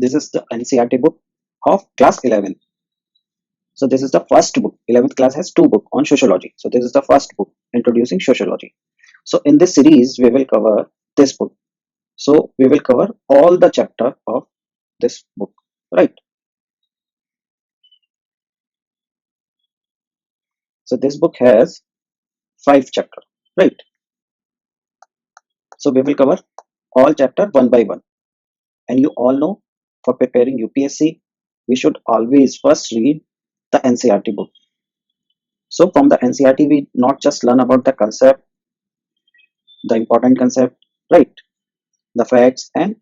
This is the NCERT book of class 11. So this is the first book. 11th class has two books on sociology. So this is the first book introducing sociology. So in this series, we will cover this book. So we will cover all the chapter of this book, right? So this book has 5 chapter, right? So we will cover all chapter one by one. And you all know, for preparing UPSC, we should always first read the NCERT book. So from the NCERT, we not just learn about the concept, the important concept, right? The facts and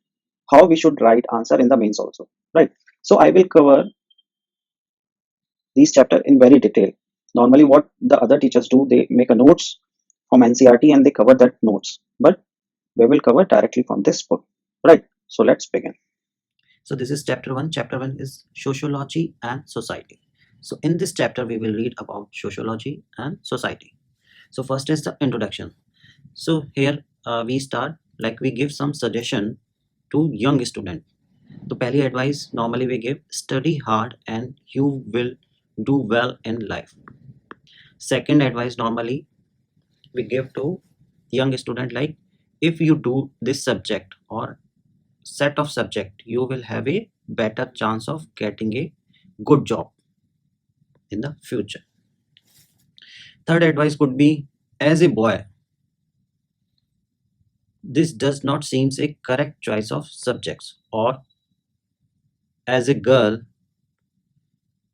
how we should write answer in the mains also, right? So I will cover these chapter in very detail. Normally what the other teachers do, they make a notes from NCERT and they cover that notes, but we will cover directly from this book, right? So let's begin. So this is chapter 1. Chapter 1 is sociology and society. So in this chapter we will read about sociology and society. So first is the introduction. So here we start, like we give some suggestion to young student. तो पहली advice normally we give, study hard and you will do well in life. Second advice normally we give to young student, like if you do this subject or set of subject, you will have a better chance of getting a good job in the future. Third advice could be, as a boy, this does not seem a correct choice of subjects, or as a girl,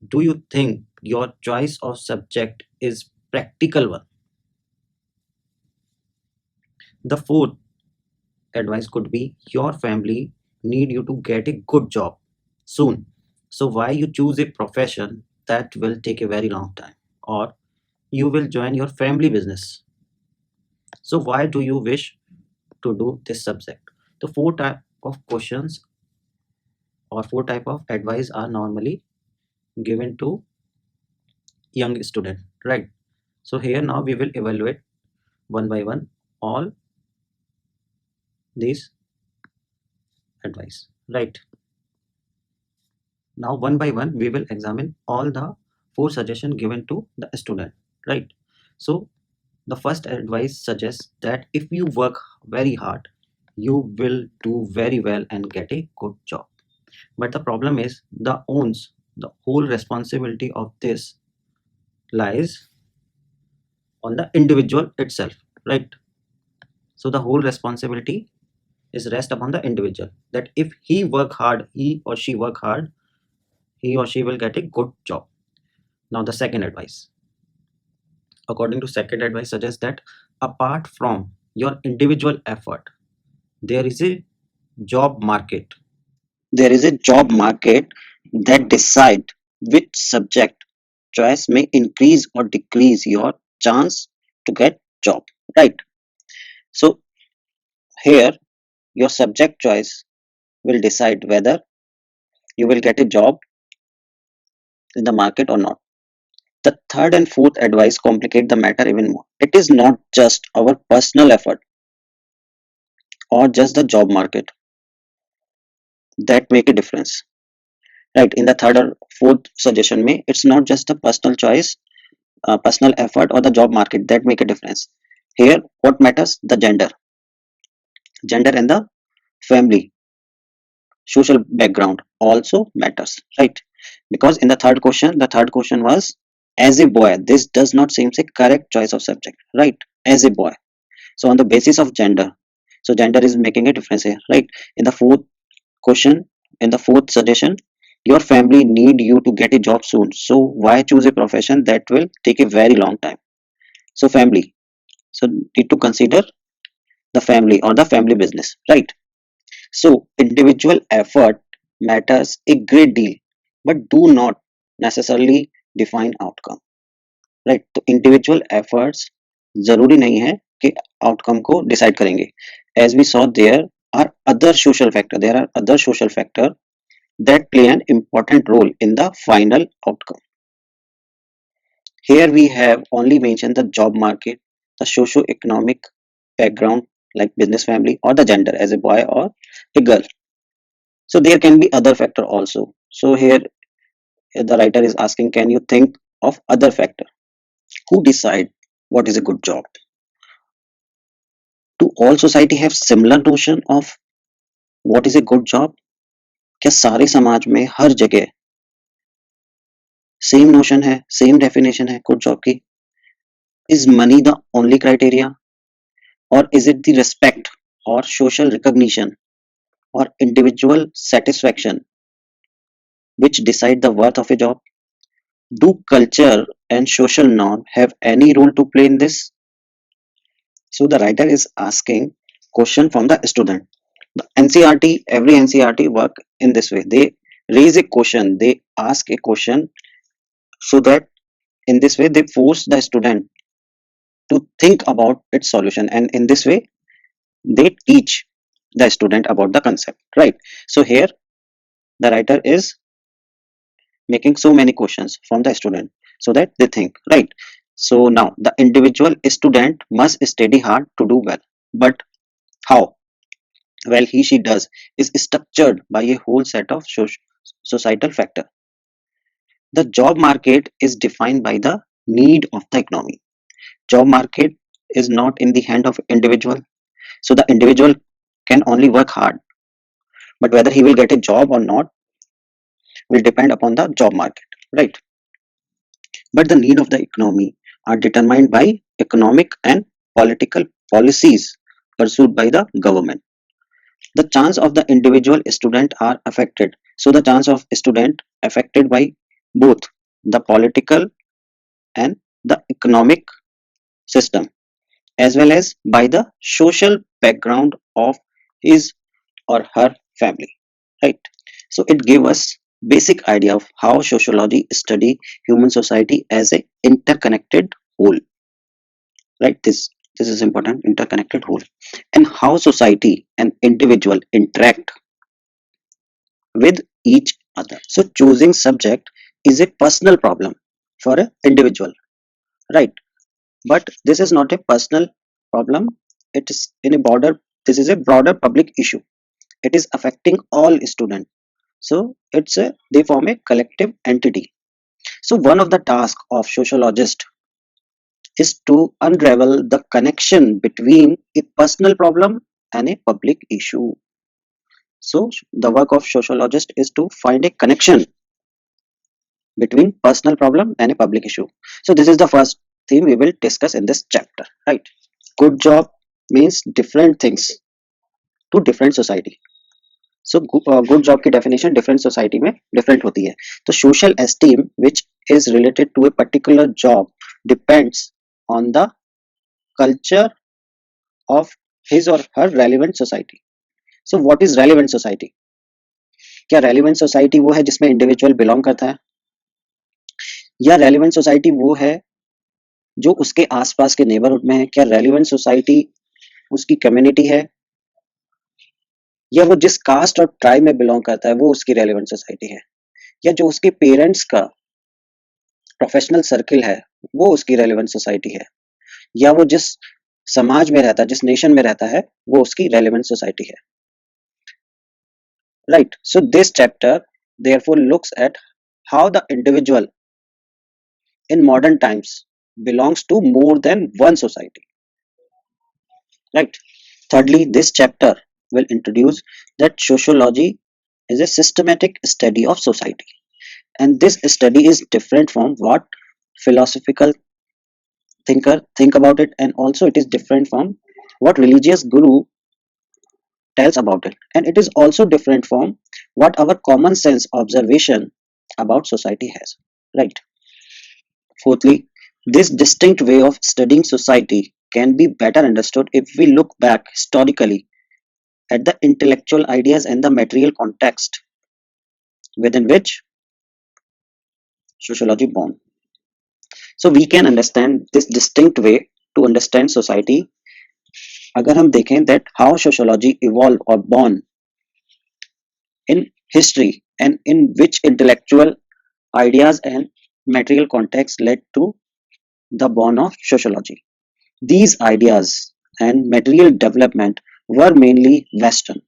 do you think your choice of subject is practical one? The fourth advice could be, your family need you to get a good job soon, so why you choose a profession that will take a very long time, or you will join your family business, so why do you wish to do this subject? The four type of questions or four type of advice are normally given to young student, right? So here now we will evaluate one by one all these advice, right? Now one by one we will examine all the four suggestions given to the student, right? So the first advice suggests that if you work very hard, you will do very well and get a good job. But the problem is, the whole responsibility of this lies on the individual itself, right? So the whole responsibility is rest upon the individual, that if he work hard, he or she work hard, he or she will get a good job. Now the second advice, according to second advice, suggests that apart from your individual effort, there is a job market. There is a job market that decide which subject choice may increase or decrease your chance to get job, right? So here your subject choice will decide whether you will get a job in the market or not. The third and fourth advice complicate the matter even more. It is not just our personal effort or just the job market that make a difference, right? In the third or fourth suggestion may, it's not just the personal choice, personal effort or the job market that make a difference. Here what matters, the gender and the family social background also matters, right? Because in the third question was, as a boy this does not seem a correct choice of subject, right? As a boy, so on the basis of gender, so gender is making a difference here, right? In the fourth question, in the fourth suggestion, your family need you to get a job soon, so why choose a profession that will take a very long time? So family, so need to consider the family or the family business, right? So individual effort matters a great deal, but do not necessarily define outcome, right? तो individual efforts जरूरी नहीं है कि outcome को decide करेंगे. As we saw, there are other social factor that play an important role in the final outcome. Here we have only mentioned the job market, the socio-economic background like business family or the gender as a boy or a girl. So there can be other factor also. So here the writer is asking, can you think of other factor? Who decide what is a good job? Do all society have similar notion of what is a good job? क्या सारे समाज में हर जगह same notion है, same definition है good job की? Is money the only criteria, or is it the respect or social recognition or individual satisfaction which decide the worth of a job? Do culture and social norm have any role to play in this? So the writer is asking question from the student. The NCRT, every NCRT work in this way. They raise a question, they ask a question, so that in this way they force the student to think about its solution, and in this way they teach the student about the concept, right? So here the writer is making so many questions from the student so that they think, right? So now the individual student must study hard to do well, but how well he she does is structured by a whole set of societal factors. The job market is defined by the need of the economy. Job market is not in the hand of individual, so the individual can only work hard, but whether he will get a job or not will depend upon the job market, right? But the need of the economy are determined by economic and political policies pursued by the government. The chance of the individual student are affected. So the chance of student affected by both the political and the economic system, as well as by the social background of his or her family, right? So it gave us basic idea of how sociology study human society as a interconnected whole, right? This is important, interconnected whole, and how society and individual interact with each other. So choosing subject is a personal problem for an individual, right? But this is not a personal problem. It is in a broader, this is a broader public issue. It is affecting all students. So it's a, they form a collective entity. So one of the tasks of sociologist is to unravel the connection between a personal problem and a public issue. So the work of sociologist is to find a connection between personal problem and a public issue. So this is the first theme we will discuss in this chapter, right? Good job means different things to different society. So good job की definition different society में different होती है. तो social esteem which is related to a particular job depends on the culture of his or her relevant society. So what is relevant society? क्या relevant society वो है जिसमें individual belong करता है, या relevant society वो है जो उसके आसपास के neighborhood में है? क्या relevant society उसकी community है, या वो जिस कास्ट और ट्राइब में बिलोंग करता है वो उसकी रेलिवेंट सोसाइटी है, या जो उसके पेरेंट्स का प्रोफेशनल सर्किल है वो उसकी रेलिवेंट सोसाइटी है, या वो जिस समाज में रहता है, जिस नेशन में रहता है वो उसकी रेलिवेंट सोसाइटी है, right? So this chapter therefore looks at how the individual in modern times belongs to more than one society, right? Thirdly, this chapter will introduce that sociology is a systematic study of society, and this study is different from what philosophical thinker think about it, and also it is different from what religious guru tells about it, and it is also different from what our common sense observation about society has, right? Fourthly, this distinct way of studying society can be better understood if we look back historically at the intellectual ideas and the material context within which sociology born. So we can understand this distinct way to understand society अगर हम देखें that how sociology evolved or born in history, and in which intellectual ideas and material context led to the born of sociology. These ideas and material development were mainly Western.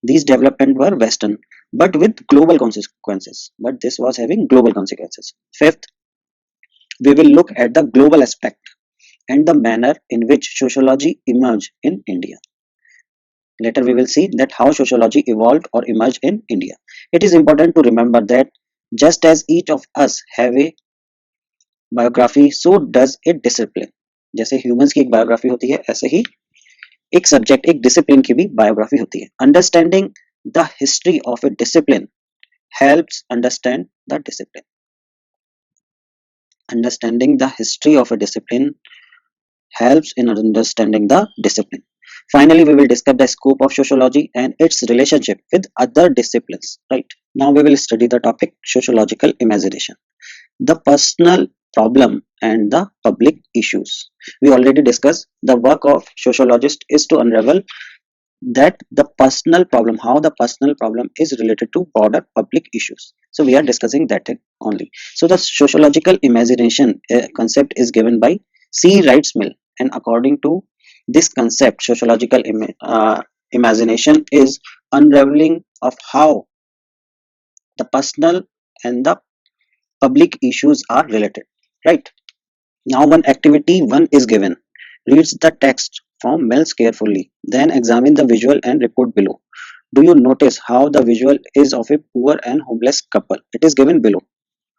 These development were Western, but with global consequences. But this was having global consequences. Fifth, we will look at the global aspect and the manner in which sociology emerged in India. Later, we will see that how sociology evolved or emerged in India. It is important to remember that just as each of us have a biography, so does a discipline. जैसे humans की एक biography होती है, ऐसे ही एक subject, एक discipline की भी biography होती है. Understanding the history of a discipline helps understand the discipline. Understanding the history of a discipline helps in understanding the discipline. Finally, we will discuss the scope of sociology and its relationship with other disciplines. Right. Now we will study the topic sociological imagination, the personal problem and the public issues. We already discussed the work of sociologist is to unravel that the personal problem, how the personal problem is related to broader public issues. So we are discussing that only. So the sociological imagination concept is given by C. Wrights Mill, and according to this concept, sociological imagination is unraveling of how the personal and the public issues are related. Right. Now one activity one is given. Reads the text from Mills carefully, then examine the visual and report below. Do you notice how the visual is of a poor and homeless couple? It is given below.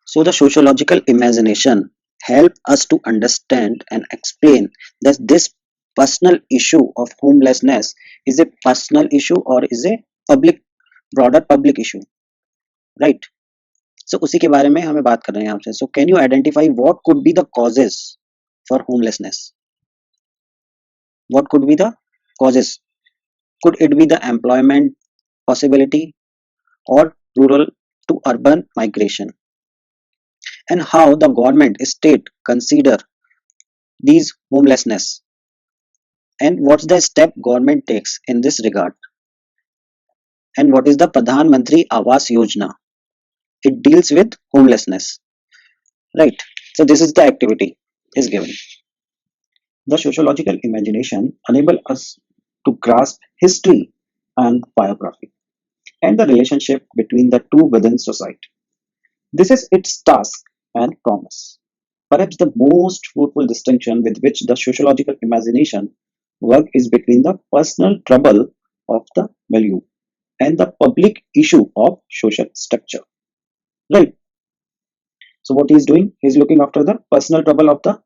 So the sociological imagination help us to understand and explain that this personal issue of homelessness is a personal issue or is a public broader public issue, right? So उसी के बारे में हमें बात कर रहे हैं आपसे. So can you identify what could be the causes for homelessness? What could be the causes? Could it be the employment possibility or rural to urban migration? And how the government state consider these homelessness? And what's the step government takes in this regard? And what is the Pradhan Mantri Awas Yojana? It deals with homelessness, right? So this is the activity is given. The sociological imagination enable us to grasp history and biography and the relationship between the two within society. This is its task and promise. Perhaps the most fruitful distinction with which the sociological imagination work is between the personal trouble of the milieu and the public issue of social structure. Right. So what he is doing, he is looking after the personal trouble of the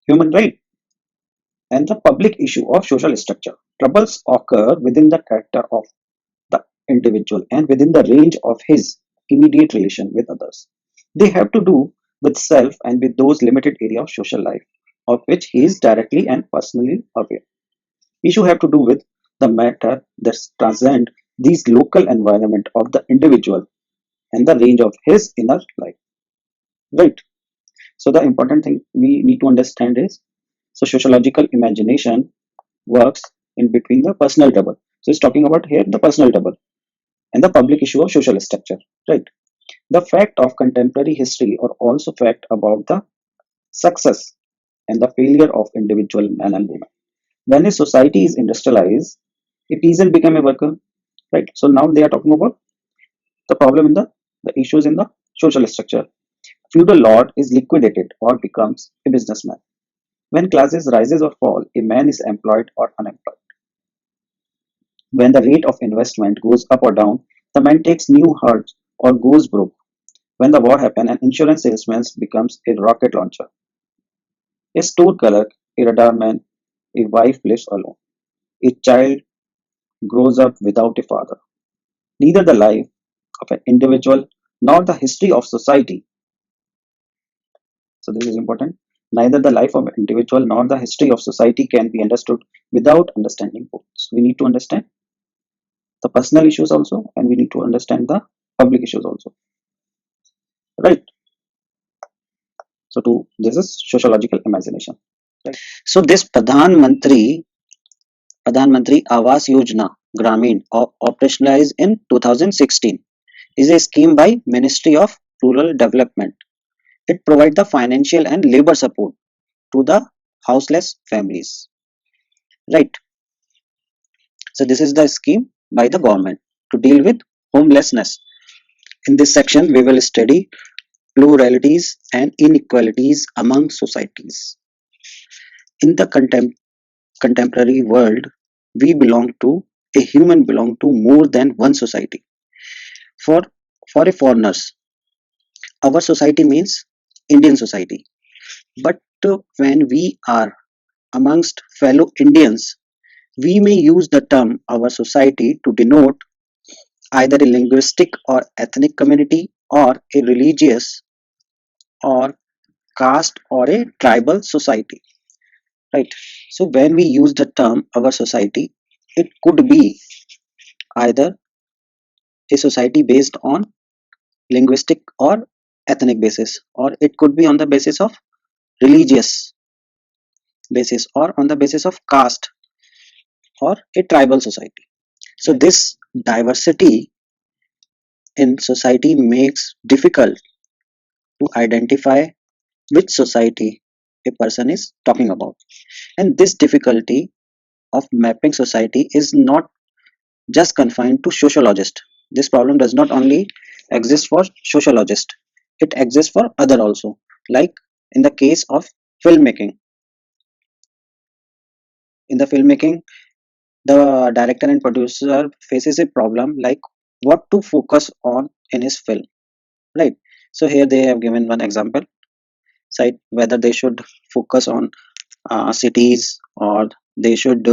human, right, and the public issue of social structure. Troubles occur within the character of the individual and within the range of his immediate relation with others. They have to do with self and with those limited area of social life of which he is directly and personally aware. Issue have to do with the matter that transcend these local environment of the individual and the range of his inner life. Right. So the important thing we need to understand is so sociological imagination works in between the personal trouble. So it's talking about here the personal trouble and the public issue of social structure. Right. The fact of contemporary history are also fact about the success and the failure of individual men and women. When a society is industrialized, a peasant become a worker, right? So now they are talking about the problem in the issues in the social structure. Feudal lord is liquidated or becomes a businessman. When classes rises or fall, a man is employed or unemployed. When the rate of investment goes up or down, the man takes new herds or goes broke. When the war happens, an insurance salesman becomes a rocket launcher. A store clerk, a radar man, a wife lives alone. A child grows up without a father. Neither the life of an individual nor the history of society. So this is important. Neither the life of an individual nor the history of society can be understood without understanding both. So we need to understand the personal issues also, and we need to understand the public issues also. Right. So to this is sociological imagination. Right. So this Pradhan Mantri Awas Yojana Gramin operationalized in 2016 is a scheme by Ministry of Rural Development. It provides the financial and labor support to the houseless families. Right. So this is the scheme by the government to deal with homelessness. In this section, we will study pluralities and inequalities among societies. In the contemporary world, we belong to a human belong to more than one society. For for a foreigners, our society means Indian society. But when we are amongst fellow Indians, we may use the term our society to denote either a linguistic or ethnic community or a religious or caste or a tribal society, right? So when we use the term our society, it could be either a society based on linguistic or ethnic basis, or it could be on the basis of religious basis, or on the basis of caste or a tribal society. So this diversity in society makes difficult to identify which society a person is talking about. And this difficulty of mapping society is not just confined to sociologists. This problem does not only exist for sociologists, it exists for other also. Like in the case of filmmaking. In the filmmaking, the director and producer faces a problem like what to focus on in his film, right? So here they have given one example, site whether they should focus on cities or they should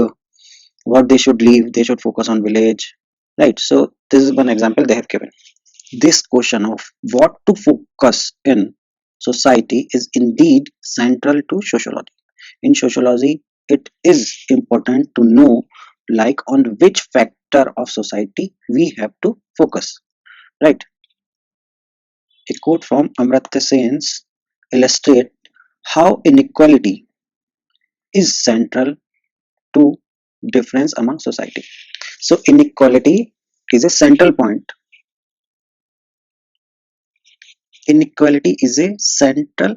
what they should leave, they should focus on village, right? So this is one example they have given. This question of what to focus in society is indeed central to sociology. In sociology, it is important to know like on which factor of society we have to focus, right? A quote from Amartya Sen's illustrate how inequality is central to difference among society. So inequality is a central point. Inequality is a central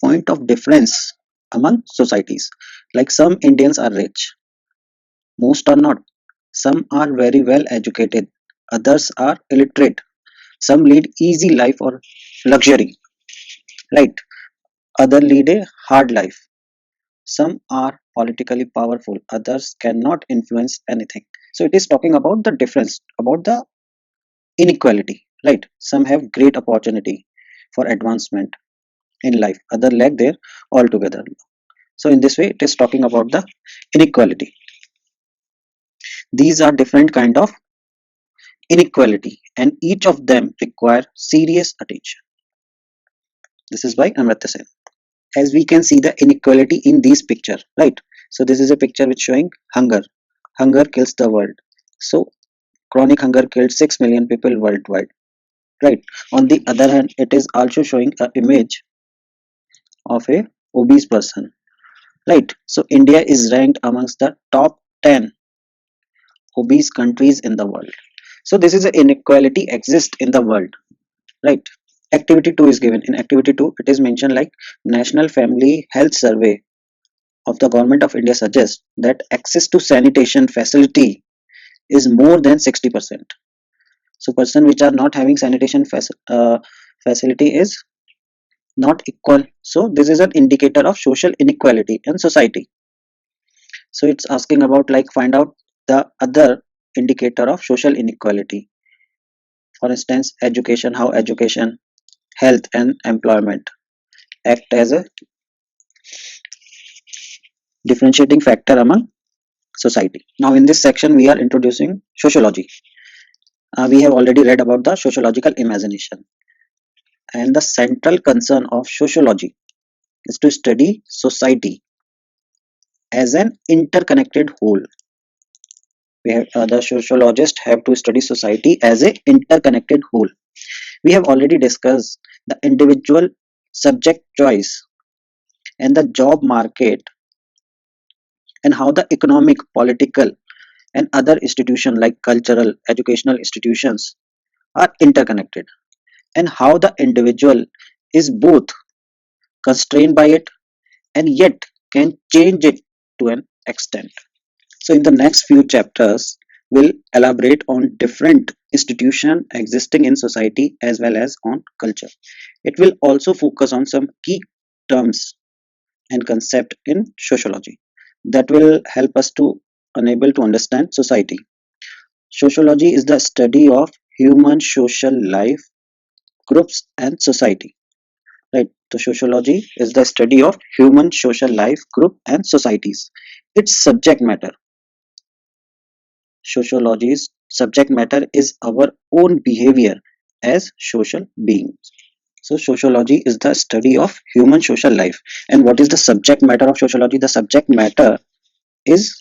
point of difference among societies. Like some Indians are rich, most are not. Some are very well educated, others are illiterate. Some lead easy life or luxury, right? Other lead a hard life. Some are politically powerful, others cannot influence anything. So it is talking about the difference, about the inequality, right? Some have great opportunity for advancement in life, other lack there altogether. So in this way, it is talking about the inequality. These are different kind of inequality, and each of them require serious attention. This is by Amartya Sen. As we can see the inequality in this picture, right? So this is a picture which showing hunger. Hunger kills the world. So chronic hunger killed 6 million people worldwide, right? On the other hand, it is also showing an image of a obese person, right? So India is ranked amongst the top 10 obese countries in the world. So this is an inequality exists in the world, right? Activity 2 is given. In activity 2, it is mentioned like National Family Health Survey of the Government of India suggests that access to sanitation facility is more than 60%. So person which are not having sanitation facility is not equal. So this is an indicator of social inequality in society. So it's asking about like find out the other indicator of social inequality. For instance, education, how education, health and employment act as a differentiating factor among society. Now in this section we are introducing sociology. We have already read about the sociological imagination, and the central concern of sociology is to study society as an interconnected whole. The sociologists have to study society as an interconnected whole. We have already discussed the individual subject choice and the job market, and how the economic, political and other institutions like cultural, educational institutions are interconnected, and how the individual is both constrained by it and yet can change it to an extent. So in the next few chapters, will elaborate on different institutions existing in society as well as on culture. It will also focus on some key terms and concept in sociology that will help us to unable to understand society. Sociology is the study of human social life, groups and society. Right. So sociology is the study of human social life, group and societies. Its subject matter. Sociology's subject matter is our own behavior as social beings. So sociology is the study of human social life. And what is the subject matter of sociology? The subject matter is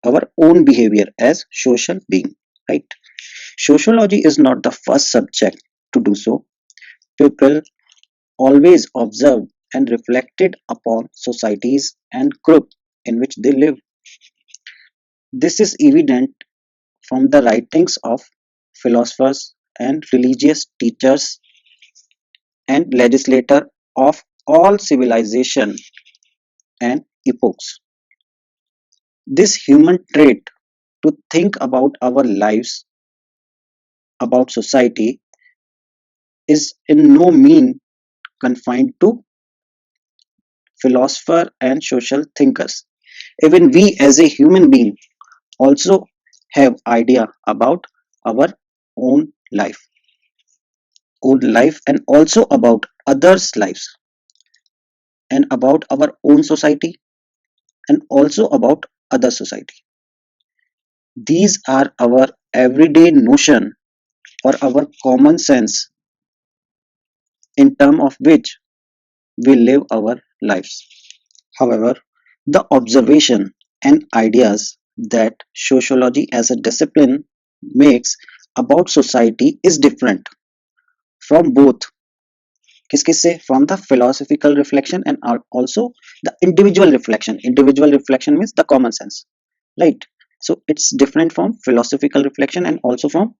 our own behavior as social being. Right. Sociology is not the first subject to do so. People always observed and reflected upon societies and group in which they live. This is evident from the writings of philosophers and religious teachers and legislators of all civilization and epochs. This human trait to think about our lives, about society, is in no mean confined to philosophers and social thinkers. Even we as a human being also have idea about our own life and also about others lives and about our own society and also about other society. These are our everyday notion or our common sense in term of which we live our lives. However, the observation and ideas that sociology as a discipline makes about society is different from both किसके से from the philosophical reflection and also the individual reflection means the common sense, right? So it's different from philosophical reflection and also from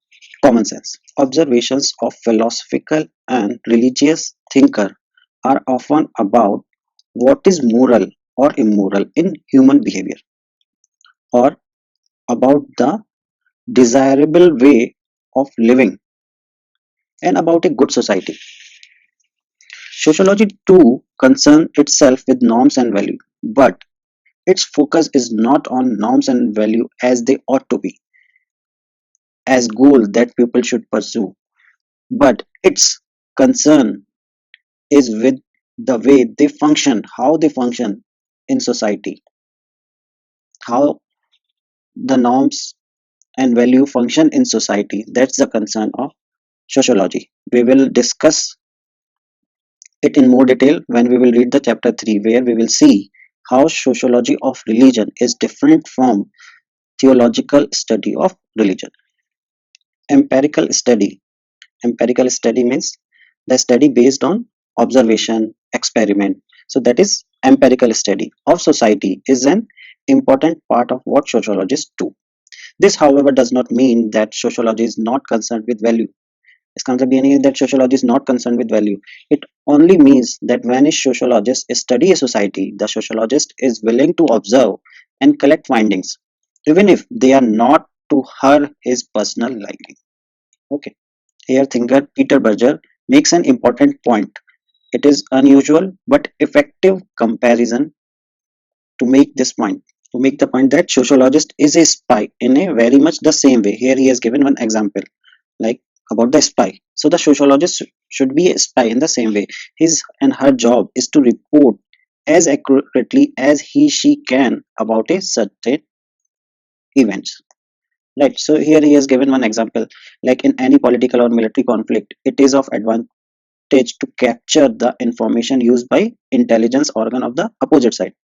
common sense. Observations of philosophical and religious thinker are often about what is moral or immoral in human behavior or about the desirable way of living and about a good society. Sociology too concerns itself with norms and value, but its focus is not on norms and value as they ought to be, as goal that people should pursue, but its concern is with the way they function, how they function in society, how the norms and value function in society. That's the concern of sociology. We will discuss it in more detail when we will read the chapter 3, where we will see how sociology of religion is different from theological study of religion. Empirical study. Empirical study means the study based on observation, experiment. So that is empirical study of society is an important part of what sociologists do. This, however, does not mean that sociology is not concerned with value. इसका मतलब ये नहीं है that sociology is not concerned with value. It only means that when a sociologist study a society, the sociologist is willing to observe and collect findings, even if they are not to her his personal liking. Okay. Here thinker Peter Berger makes an important point. It is unusual but effective comparison to make this point. To make the point that sociologist is a spy in a very much the same way. Here he has given one example, like about the spy. So the sociologist should be a spy in the same way. His and her job is to report as accurately as he she can about a certain events. Right. So here he has given one example. Like in any political or military conflict, it is of advantage to capture the information used by intelligence organ of the opposite side.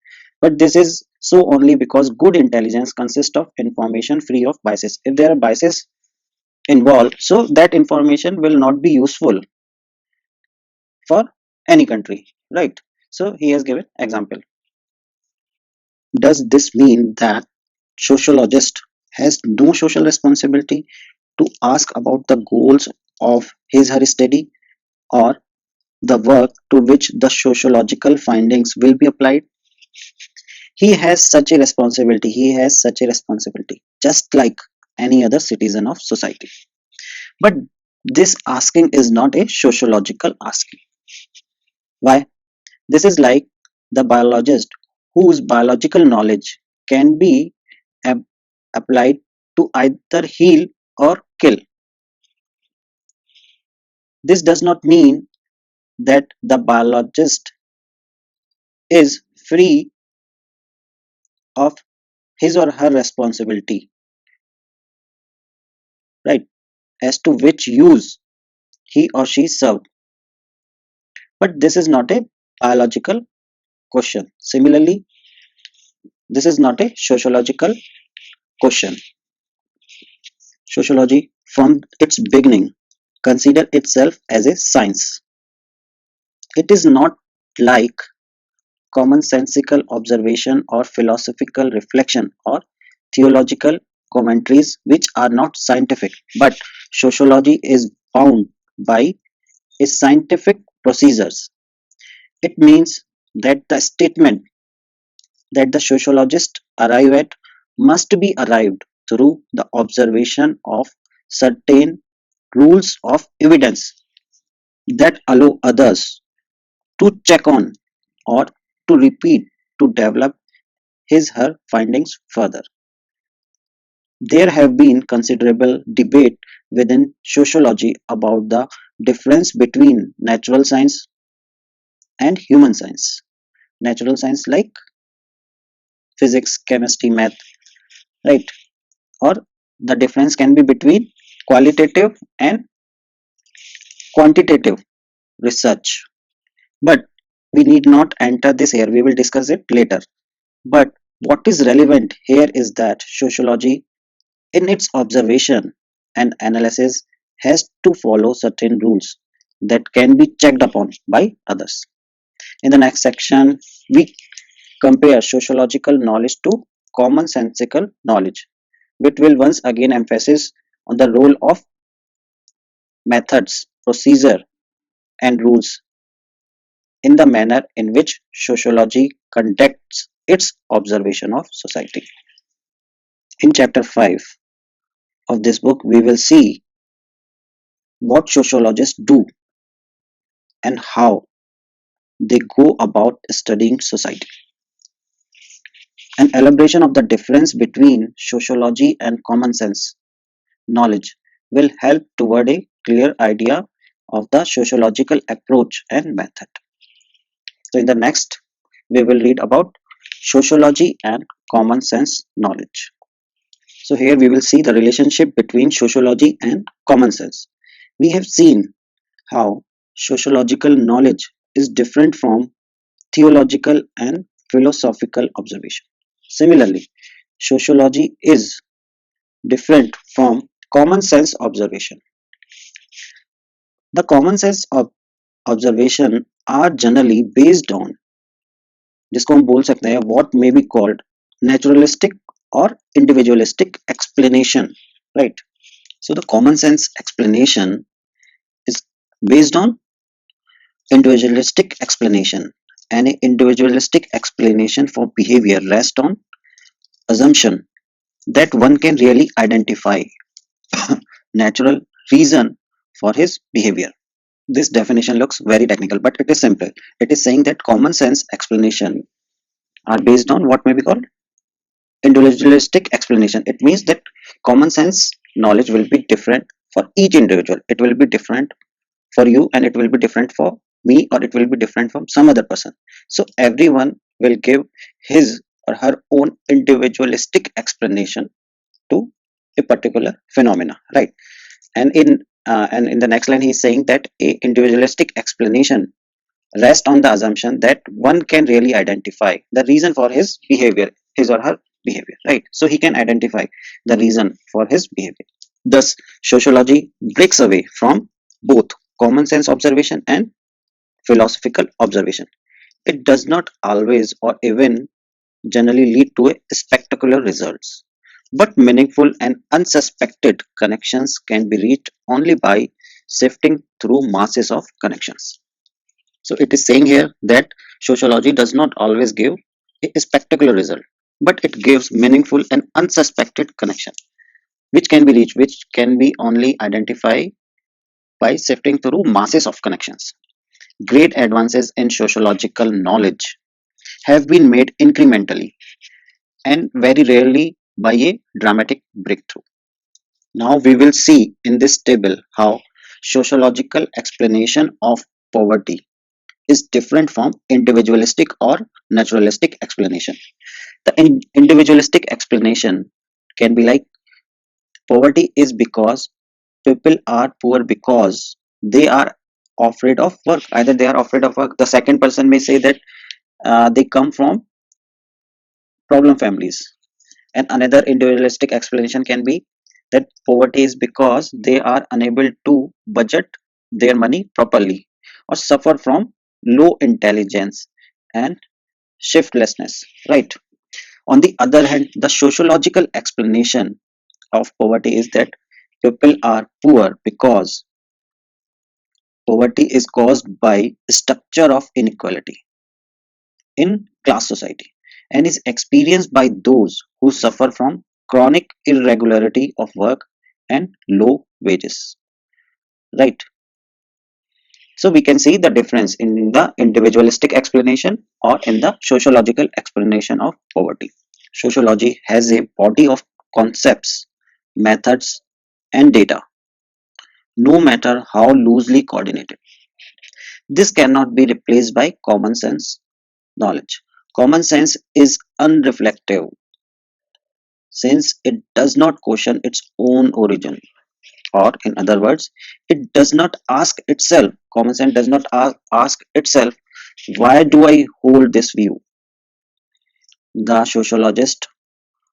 But this is so only because good intelligence consists of information free of biases. If there are biases involved, so that information will not be useful for any country, right? So he has given example. Does this mean that sociologist has no social responsibility to ask about the goals of his her study or the work to which the sociological findings will be applied? He has such a responsibility. He has such a responsibility, just like any other citizen of society. But this asking is not a sociological asking. Why? This is like the biologist whose biological knowledge can be ap- applied to either heal or kill. This does not mean that the biologist is free of his or her responsibility, right, as to which use he or she served. But this is not a biological question. Similarly, this is not a sociological question. Sociology, from its beginning, considered itself as a science. It is not like commonsensical observation or philosophical reflection or theological commentaries which are not scientific, but sociology is bound by a scientific procedures. It means that the statement that the sociologist arrive at must be arrived through the observation of certain rules of evidence that allow others to check on or to repeat to develop his her findings further. There have been considerable debate within sociology about the difference between natural science and human science. Natural science like physics, chemistry, math, right? Or the difference can be between qualitative and quantitative research. But we need not enter this here, we will discuss it later. But what is relevant here is that sociology, in its observation and analysis, has to follow certain rules that can be checked upon by others. In the next section, we compare sociological knowledge to commonsensical knowledge, which will once again emphasize on the role of methods, procedure, and rules in the manner in which sociology conducts its observation of society. In chapter 5 of this book, we will see what sociologists do and how they go about studying society. An elaboration of the difference between sociology and common sense knowledge will help toward a clear idea of the sociological approach and method. So in the next, we will read about sociology and common sense knowledge. So here we will see the relationship between sociology and common sense. We have seen how sociological knowledge is different from theological and philosophical observation. Similarly, sociology is different from common sense observation. The common sense of observation are generally based on, जिसको हम बोल सकते हैं, what may be called naturalistic or individualistic explanation, right? So the common sense explanation is based on individualistic explanation. And an individualistic explanation for behavior rests on assumption that one can really identify natural reason for his behavior. This definition looks very technical, but it is simple. It is saying that common sense explanation are based on what may be called individualistic explanation. It means that common sense knowledge will be different for each individual. It will be different for you and it will be different for me, or it will be different from some other person. So everyone will give his or her own individualistic explanation to a particular phenomena, right? And in the next line he is saying that a individualistic explanation rests on the assumption that one can really identify the reason for his behavior, his or her behavior, right? So he can identify the reason for his behavior. Thus sociology breaks away from both common sense observation and philosophical observation. It does not always or even generally lead to a spectacular results, but meaningful and unsuspected connections can be reached only by sifting through masses of connections. So it is saying here that sociology does not always give a spectacular result, but it gives meaningful and unsuspected connection. which can be reached, which can be only identified by sifting through masses of connections. Great advances in sociological knowledge have been made incrementally and very rarely by a dramatic breakthrough. Now we will see in this table how sociological explanation of poverty is different from individualistic or naturalistic explanation. The individualistic explanation can be like poverty is because people are poor because they are afraid of work. Either they are afraid of work. The second person may say that they come from problem families. And another individualistic explanation can be that poverty is because they are unable to budget their money properly or suffer from low intelligence and shiftlessness. Right. On the other hand, the sociological explanation of poverty is that people are poor because poverty is caused by structure of inequality in class society and is experienced by those who suffer from chronic irregularity of work and low wages. Right. So we can see the difference in the individualistic explanation or in the sociological explanation of poverty. Sociology has a body of concepts, methods, and data, no matter how loosely coordinated. This cannot be replaced by common sense knowledge. Common sense is unreflective since it does not question its own origin, or in other words, it does not ask itself. Common sense does not ask itself, why do I hold this view? The sociologist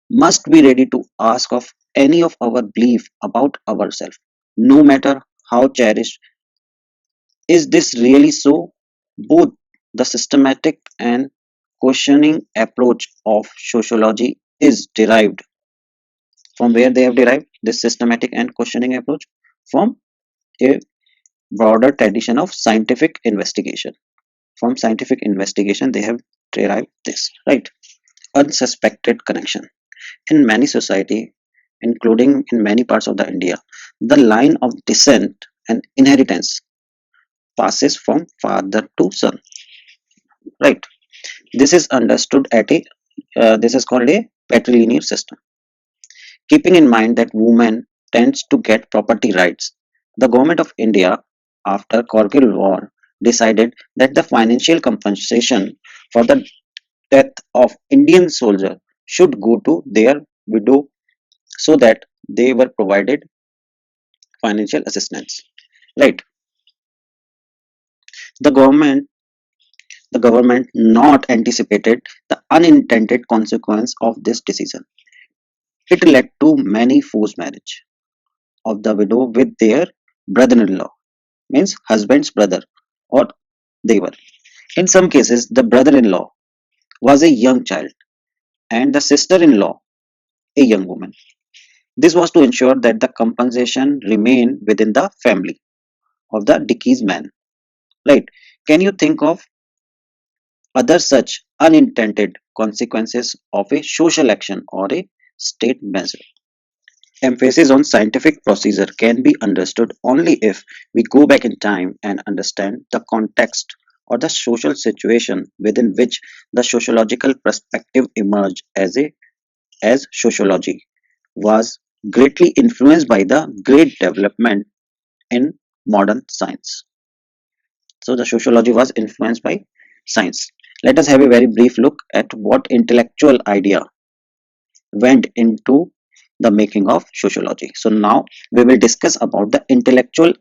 must be ready to ask of any of our belief about ourselves, no matter how cherished. Is this really so? Both the systematic and questioning approach of sociology is derived from where they have derived this systematic and questioning approach from a broader tradition of scientific investigation. From scientific investigation, they have derived this, right? Unsuspected connection. In many society, including in many parts of the India, the line of descent and inheritance passes from father to son, right? This is understood at a this is called a patrilineal system. Keeping in mind that women tends to get property rights, the government of India after Kargil war decided that the financial compensation for the death of Indian soldier should go to their widow so that they were provided financial assistance. Right. The government the government not anticipated the unintended consequence of this decision. It led to many forced marriage of the widow with their brother-in-law, means husband's brother, or they were. In some cases, the brother-in-law was a young child and the sister-in-law a young woman. This was to ensure that the compensation remained within the family of the deceased man. Right? Can you think of other such unintended consequences of a social action or a state measure? Emphasis on scientific procedure can be understood only if we go back in time and understand the context or the social situation within which the sociological perspective emerged as sociology was greatly influenced by the great development in modern science. So the sociology was influenced by science. Let us have a very brief look at what intellectual idea went into the making of sociology. So now we will discuss about the intellectual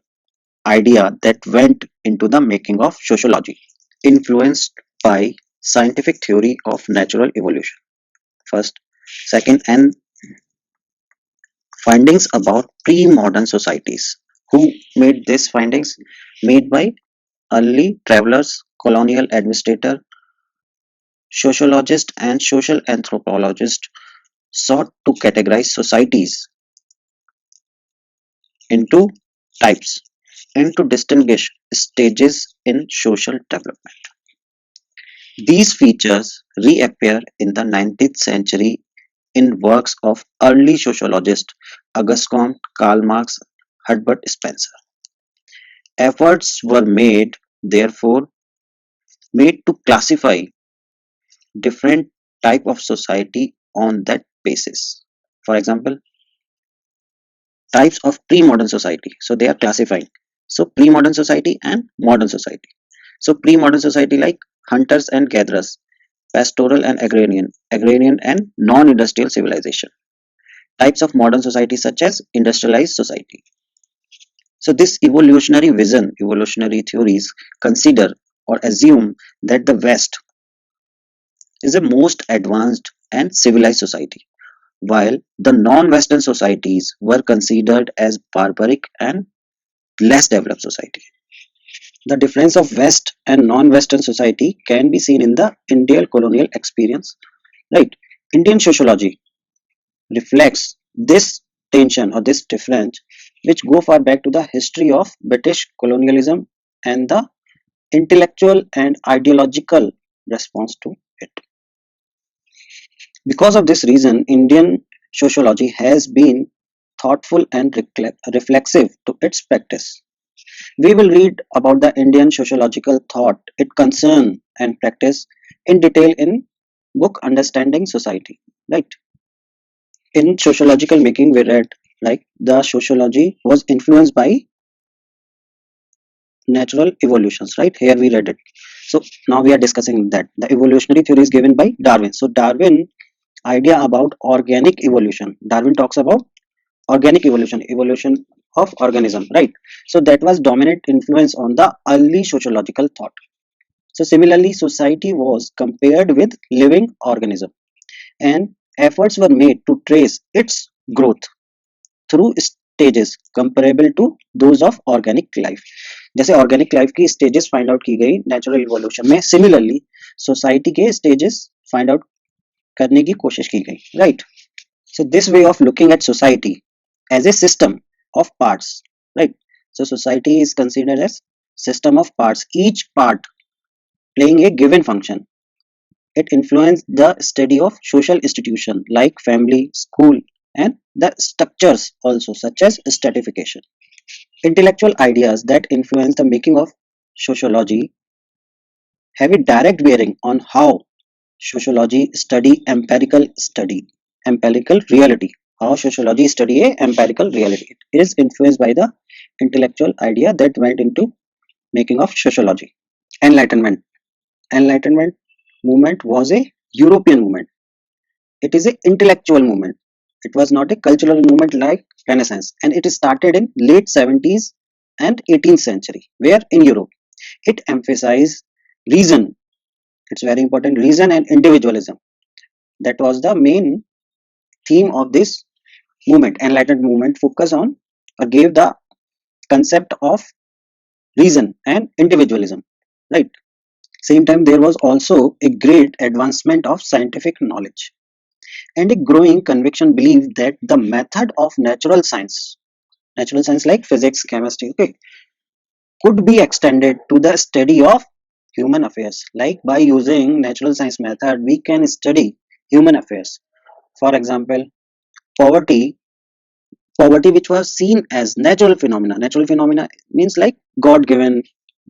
idea that went into the making of sociology, influenced by scientific theory of natural evolution. First, second, and findings about pre-modern societies. Who made these findings? Made by early travelers, colonial administrator, sociologists, and social anthropologists sought to categorize societies into types and to distinguish stages in social development. These features reappear in the 19th century in works of early sociologists August Comte, Karl Marx, Herbert Spencer. Efforts were made, therefore, made to classify different type of society on that basis. For example, types of pre-modern society. So they are classifying. So pre-modern society and modern society. So pre-modern society like hunters and gatherers, pastoral and agrarian and non-industrial civilization. Types of modern society such as industrialized society. So this evolutionary vision, evolutionary theories consider or assume that the West is the most advanced and civilized society, while the non-Western societies were considered as barbaric and less developed society. The difference of West and non-Western society can be seen in the Indian colonial experience. Right? Indian sociology reflects this tension or this difference, which go far back to the history of British colonialism and the intellectual and ideological response to it. Because of this reason, Indian sociology has been thoughtful and reflexive to its practice. We will read about the Indian sociological thought, its concern and practice in detail in book Understanding Society. Right. In sociological making, we read like the sociology was influenced by natural evolutions. Right. Here we read it. So now we are discussing that the evolutionary theory is given by Darwin. So Darwin idea about organic evolution. Darwin talks about organic evolution, evolution of organism. Right. So that was dominant influence on the early sociological thought. So similarly, society was compared with living organism and efforts were made to trace its growth through stages comparable to those of organic life. जैसे organic life की stages find out की गई natural evolution में, similarly society के stages find out करने की कोशिश की गई. Right. So this way of looking at society as a system of parts. Right. So society is considered as system of parts, each part playing a given function. It influenced the study of social institutions like family, school, and the structures also, such as stratification. Intellectual ideas that influence the making of sociology have a direct bearing on how sociology empirical reality. How sociology study a empirical reality. It is influenced by the intellectual idea that went into making of sociology. Enlightenment. Enlightenment movement was a European movement. It is an intellectual movement. It was not a cultural movement like Renaissance, and it started in late 70s and 18th century, where in Europe it emphasized reason. It's very important, reason and individualism. That was the main theme of this movement. Enlightened movement focus on or gave the concept of reason and individualism. Right. Same time, there was also a great advancement of scientific knowledge and a growing conviction belief that the method of natural science like physics, chemistry, okay, could be extended to the study of human affairs. Like by using natural science method, we can study human affairs. For example, poverty, poverty which was seen as natural phenomena. Natural phenomena means like God given,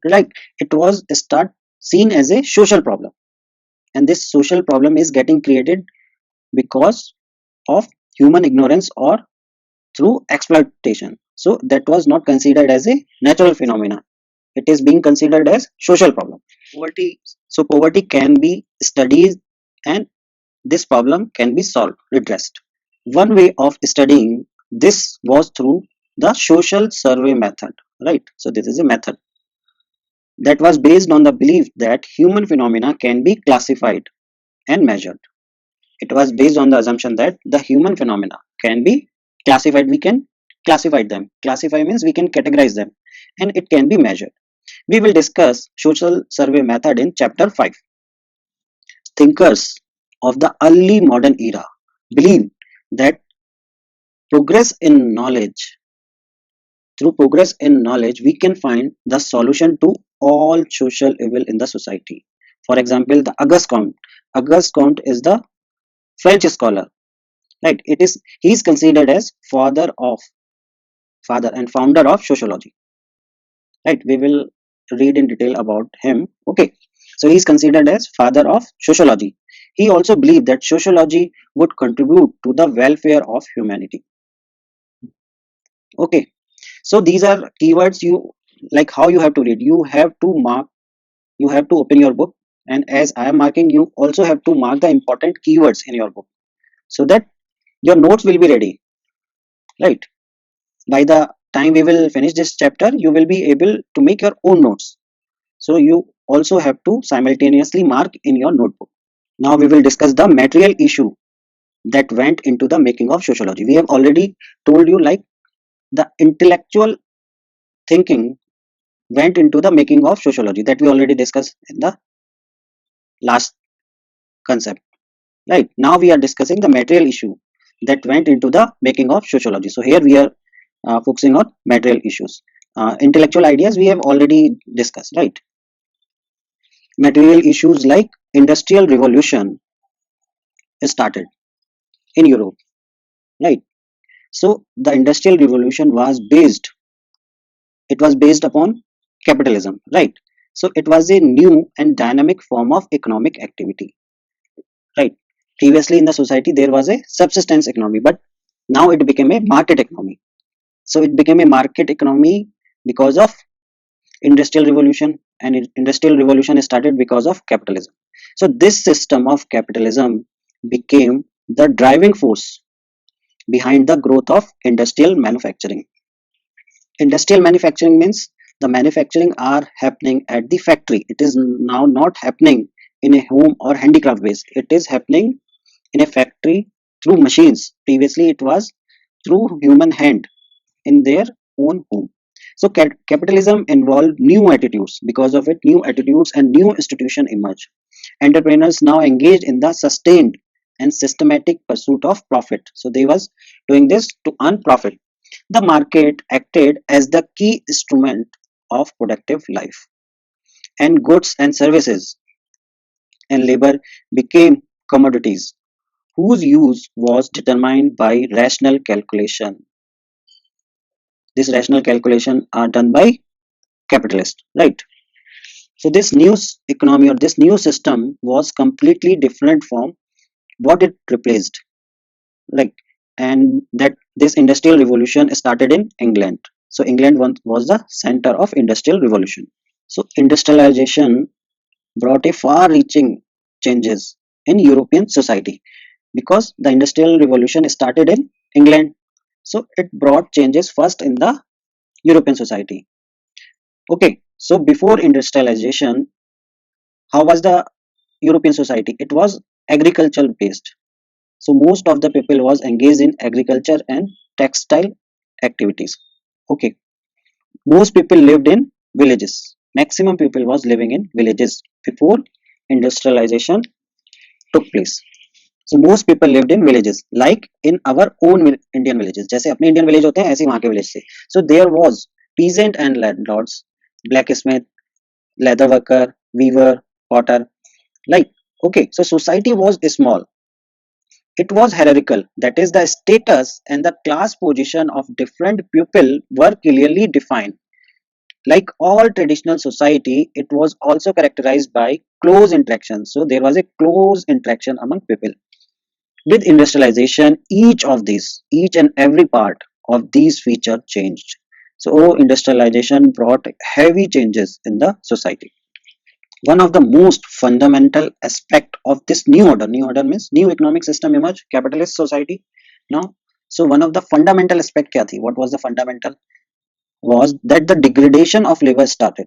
like it was start seen as a social problem, and this social problem is getting created because of human ignorance or through exploitation. So that was not considered as a natural phenomena. It is being considered as social problem. Poverty. So poverty can be studied and this problem can be solved, redressed. One way of studying this was through the social survey method. Right. So this is a method that was based on the belief that human phenomena can be classified and measured. It was based on the assumption that the human phenomena can be classified. We can classify them. Classify means we can categorize them and it can be measured. We will discuss social survey method in chapter 5. Thinkers of the early modern era believe that progress in knowledge, through progress in knowledge, we can find the solution to all social evil in the society. For example, the Auguste Comte. Auguste Comte is the French scholar right? It is he is considered as father and founder of sociology, right? We will read in detail about him. Okay, so he is considered as father of sociology. He also believed that sociology would contribute to the welfare of humanity. Okay, so these are keywords. You like how you have to read, you have to mark, you have to open your book, and as I am marking, you also have to mark the important keywords in your book so that your notes will be ready, right? By the time we will finish this chapter, you will be able to make your own notes. So you also have to simultaneously mark in your notebook. Now we will discuss the material issue that went into the making of sociology. We have already told you like the intellectual thinking went into the making of sociology, that we already discussed in the last concept. Right now we are discussing the material issue that went into the making of sociology. So here we are focusing on material issues. Intellectual ideas we have already discussed, right? Material issues like industrial revolution started in Europe, right? So the industrial revolution was based upon capitalism, right? So it was a new and dynamic form of economic activity, right? Previously in the society there was a subsistence economy, but now it became a market economy. So it became a market economy because of industrial revolution, and industrial revolution started because of capitalism. So this system of capitalism became the driving force behind the growth of industrial manufacturing. Industrial manufacturing means the manufacturing are happening at the factory. It is now not happening in a home or handicraft base. It is happening in a factory through machines. Previously it was through human hand in their own home. So capitalism involved new attitudes. Because of it, new attitudes and new institutions emerge. Entrepreneurs now engaged in the sustained and systematic pursuit of profit. So they was doing this to earn profit. The market acted as the key instrument of productive life, and goods and services and labor became commodities whose use was determined by rational calculation. This rational calculation are done by capitalists, right? So this new economy or this new system was completely different from what it replaced, like, and that this industrial revolution started in England. So England was the center of industrial revolution. So industrialization brought a far-reaching changes in European society because the industrial revolution started in England. So it brought changes first in the European society. Okay, so before industrialization, how was the European society? It was agricultural based. So most of the people was engaged in agriculture and textile activities. Okay, most people lived in villages. Maximum people was living in villages before industrialization took place. So most people lived in villages, like in our own Indian villages. जैसे अपने Indian village होते हैं ऐसे ही वहाँ के village थे. So there was peasant and landlords, blacksmith, leather worker, weaver, potter. Like, okay, so society was small. It was hierarchical. That is, the status and the class position of different people were clearly defined. Like all traditional society, it was also characterized by close interaction. So there was a close interaction among people. With industrialization, each and every part of these features changed. So industrialization brought heavy changes in the society. One of the most fundamental aspect of this new order means new economic system emerged, capitalist society. Now, so one of the fundamental aspect kya thi? What was the fundamental? Was that the degradation of labor started.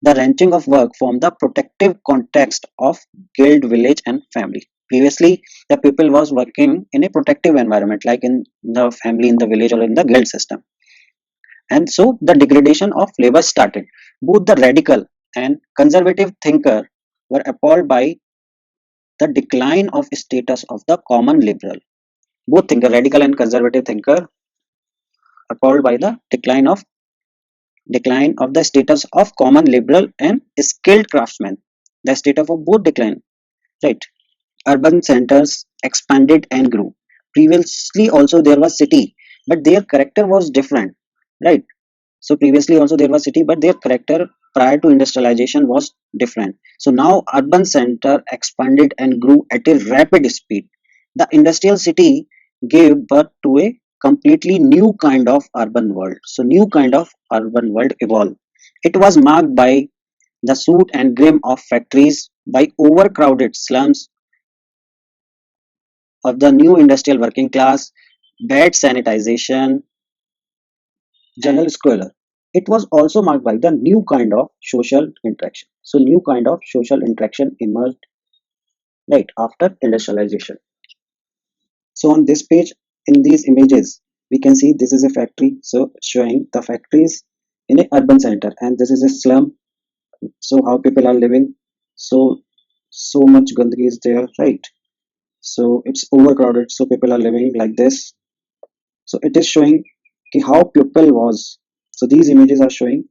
The wrenching of work from the protective context of guild, village, and family. Previously, the people was working in a protective environment, like in the family, in the village, or in the guild system. And so the degradation of labor started. Both the radical and conservative thinker were appalled by the decline of status of the common liberal. Both thinker, radical and conservative thinker, appalled by the decline of the status of common liberal and skilled craftsmen. The state of both decline, right? Urban centers expanded and grew. previously also there was city, but their character was different, right? So previously also there was city, but their character prior to industrialization was different. So now urban center expanded and grew at a rapid speed. The industrial city gave birth to a completely new kind of urban world. So new kind of urban world evolved. It was marked by the soot and grim of factories, by overcrowded slums of the new industrial working class, bad sanitization, general squalor. It was also marked by the new kind of social interaction. So new kind of social interaction emerged right after industrialization. So on this page, in these images, we can see this is a factory. So showing the factories in a urban center, and this is a slum. So how people are living. So much gandagi is there, right? So it's overcrowded. So people are living like this. So it is showing how people was. So these images are showing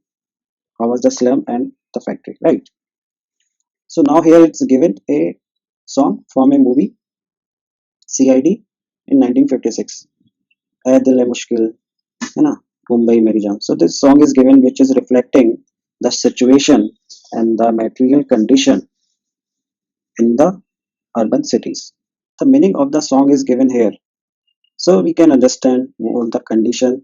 how was the slum and the factory, right? So now here it's given a song from a movie CID in 1956. "ऐ दिल है मुश्किल है ना मुंबई मेरी जान." So this song is given which is reflecting the situation and the material condition in the urban cities. The meaning of the song is given here, so we can understand more the condition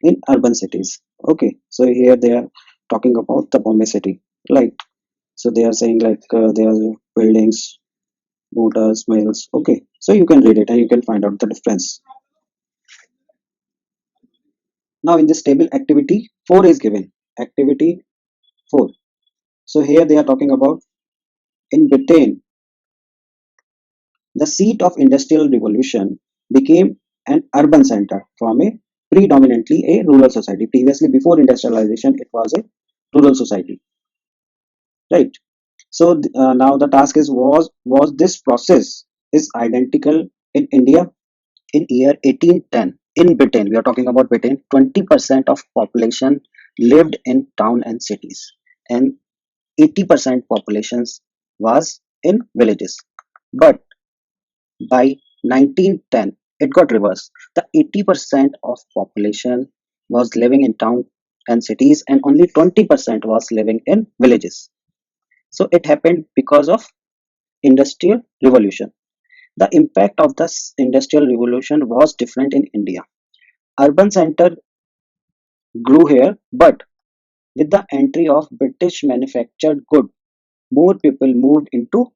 in urban cities. Okay, so here they are talking about the Bombay city, right? So they are saying like there are buildings, motors, mills. Okay, so you can read it and you can find out the difference. Now in this table, activity 4 is given. Activity 4. So here they are talking about in Britain, the seat of industrial revolution became an urban center from a predominantly a rural society. Previously, before industrialization, it was a rural society, right? So now the task is was this process is identical in India in year 1810 in Britain. We are talking about Britain. 20% of population lived in town and cities, and 80% populations was in villages. But by 1910, it got reversed. The 80% of population was living in town and cities, and only 20% was living in villages. So it happened because of industrial revolution. The impact of the industrial revolution was different in India. Urban center grew here, but with the entry of British manufactured good, more people moved into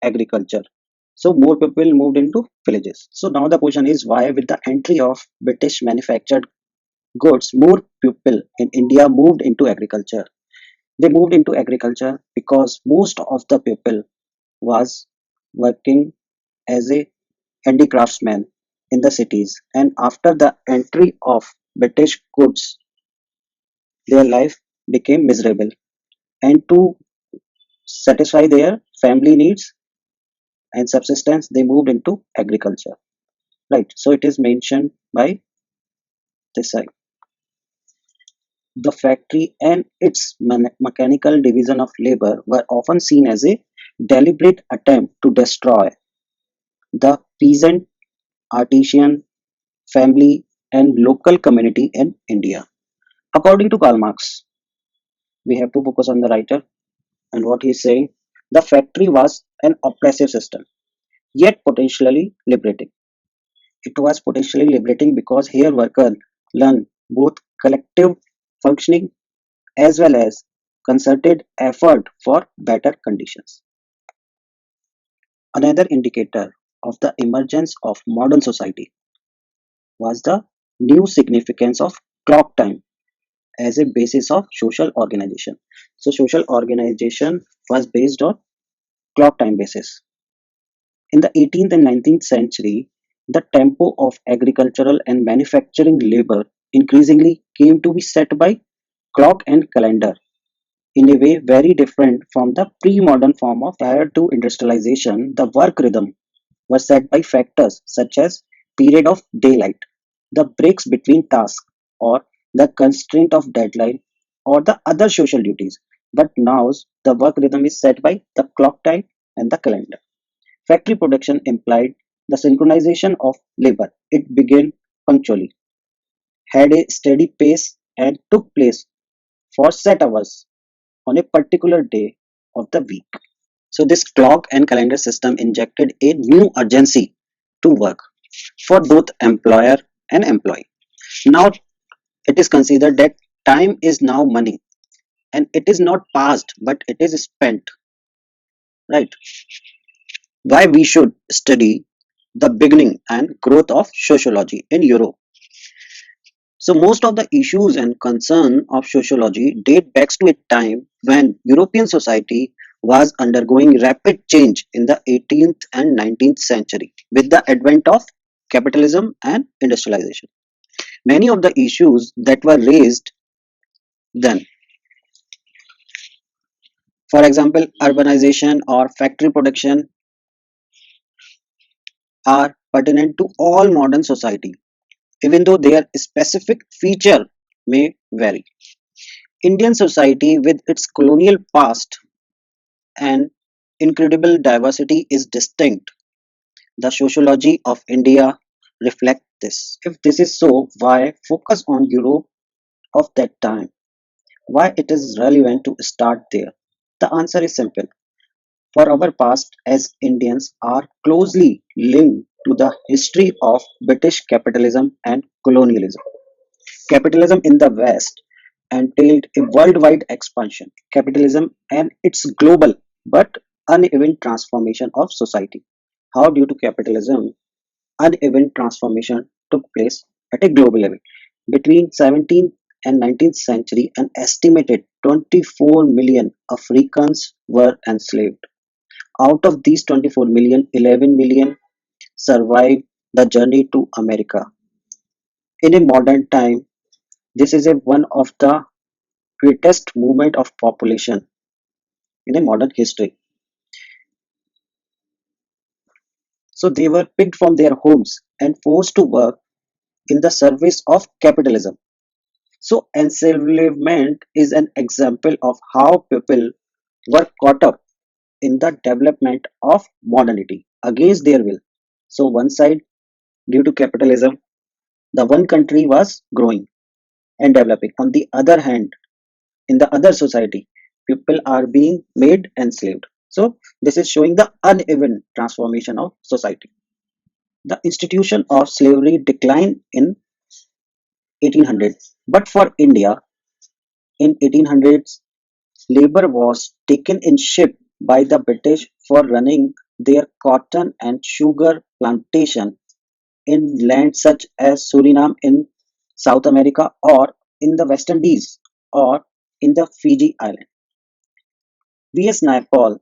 agriculture. So more people moved into villages. So now the question is why with the entry of British manufactured goods, more people in India moved into agriculture. They moved into agriculture because most of the people was working as a handicraftsman in the cities, and after the entry of British goods, their life became miserable, and to satisfy their family needs and subsistence they moved into agriculture, right? So it is mentioned by this side. The factory and its mechanical division of labor were often seen as a deliberate attempt to destroy the peasant, artisan, family, and local community in India. According to Karl Marx, we have to focus on the writer and what he is saying. The factory was an oppressive system, yet potentially liberating. It was potentially liberating because here workers learn both collective functioning as well as concerted effort for better conditions. Another indicator of the emergence of modern society was the new significance of clock time as a basis of social organization. So social organization was based on clock time basis. In the 18th and 19th century, the tempo of agricultural and manufacturing labor increasingly came to be set by clock and calendar in a way very different from the pre-modern form of prior to industrialization. The work rhythm was set by factors such as period of daylight, the breaks between tasks, or the constraint of deadline, or the other social duties. But now the work rhythm is set by the clock time and the calendar. Factory production implied The synchronization of labor. It began punctually, had a steady pace, and took place for set hours on a particular day of the week. So this clock and calendar system injected a new urgency to work for both employer and employee. Now it is considered that time is now money and it is not passed but it is spent, right? Why we should study the beginning and growth of sociology in Europe. So most of the issues and concern of sociology date back to a time when European society was undergoing rapid change in the 18th and 19th century with the advent of capitalism and industrialization. Many of the issues that were raised then, for example, urbanization or factory production, are pertinent to all modern society, even though their specific feature may vary. Indian society, with its colonial past and incredible diversity, is distinct. The sociology of India reflects this. If this is so, why focus on Europe of that time? Why it is relevant to start there? The answer is simple. For our past as Indians are closely linked to the history of British capitalism and colonialism. Capitalism in the West entailed a worldwide expansion. Capitalism and its global but uneven transformation of society. How, due to capitalism, uneven transformation took place at a global level. Between 17th and 19th century, an estimated 24 million Africans were enslaved. Out of these 24 million, 11 million survived the journey to America. In a modern time, this is one of the greatest movement of population in a modern history. So they were picked from their homes and forced to work in the service of capitalism. So enslavement is an example of how people were caught up in the development of modernity against their will. So one side, due to capitalism, the one country was growing and developing. On the other hand, in the other society, people are being made enslaved. So this is showing the uneven transformation of society. The institution of slavery declined in 1800s, but for India in 1800s, labor was taken in ship by the British for running their cotton and sugar plantation in lands such as Suriname in South America or in the West Indies or in the Fiji Island. V.S. Naipaul,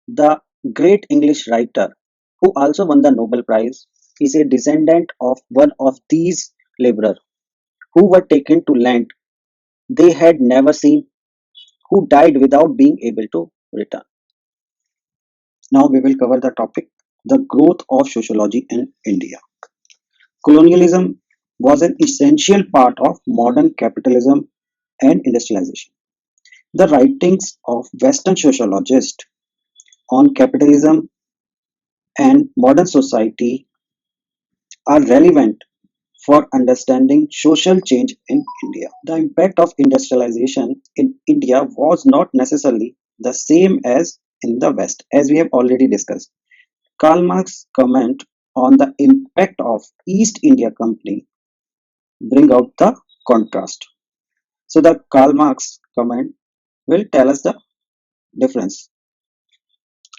the great English writer who also won the Nobel Prize, is a descendant of one of these laborers who were taken to land they had never seen, who died without being able to return. Now we will cover the topic the growth of sociology in India. Colonialism was an essential part of modern capitalism and industrialization. The writings of Western sociologists on capitalism and modern society are relevant for understanding social change in India. The impact of industrialization in India was not necessarily the same as in the West, as we have already discussed. Karl Marx comment on the impact of East India Company bring out the contrast. So the Karl Marx comment will tell us the difference.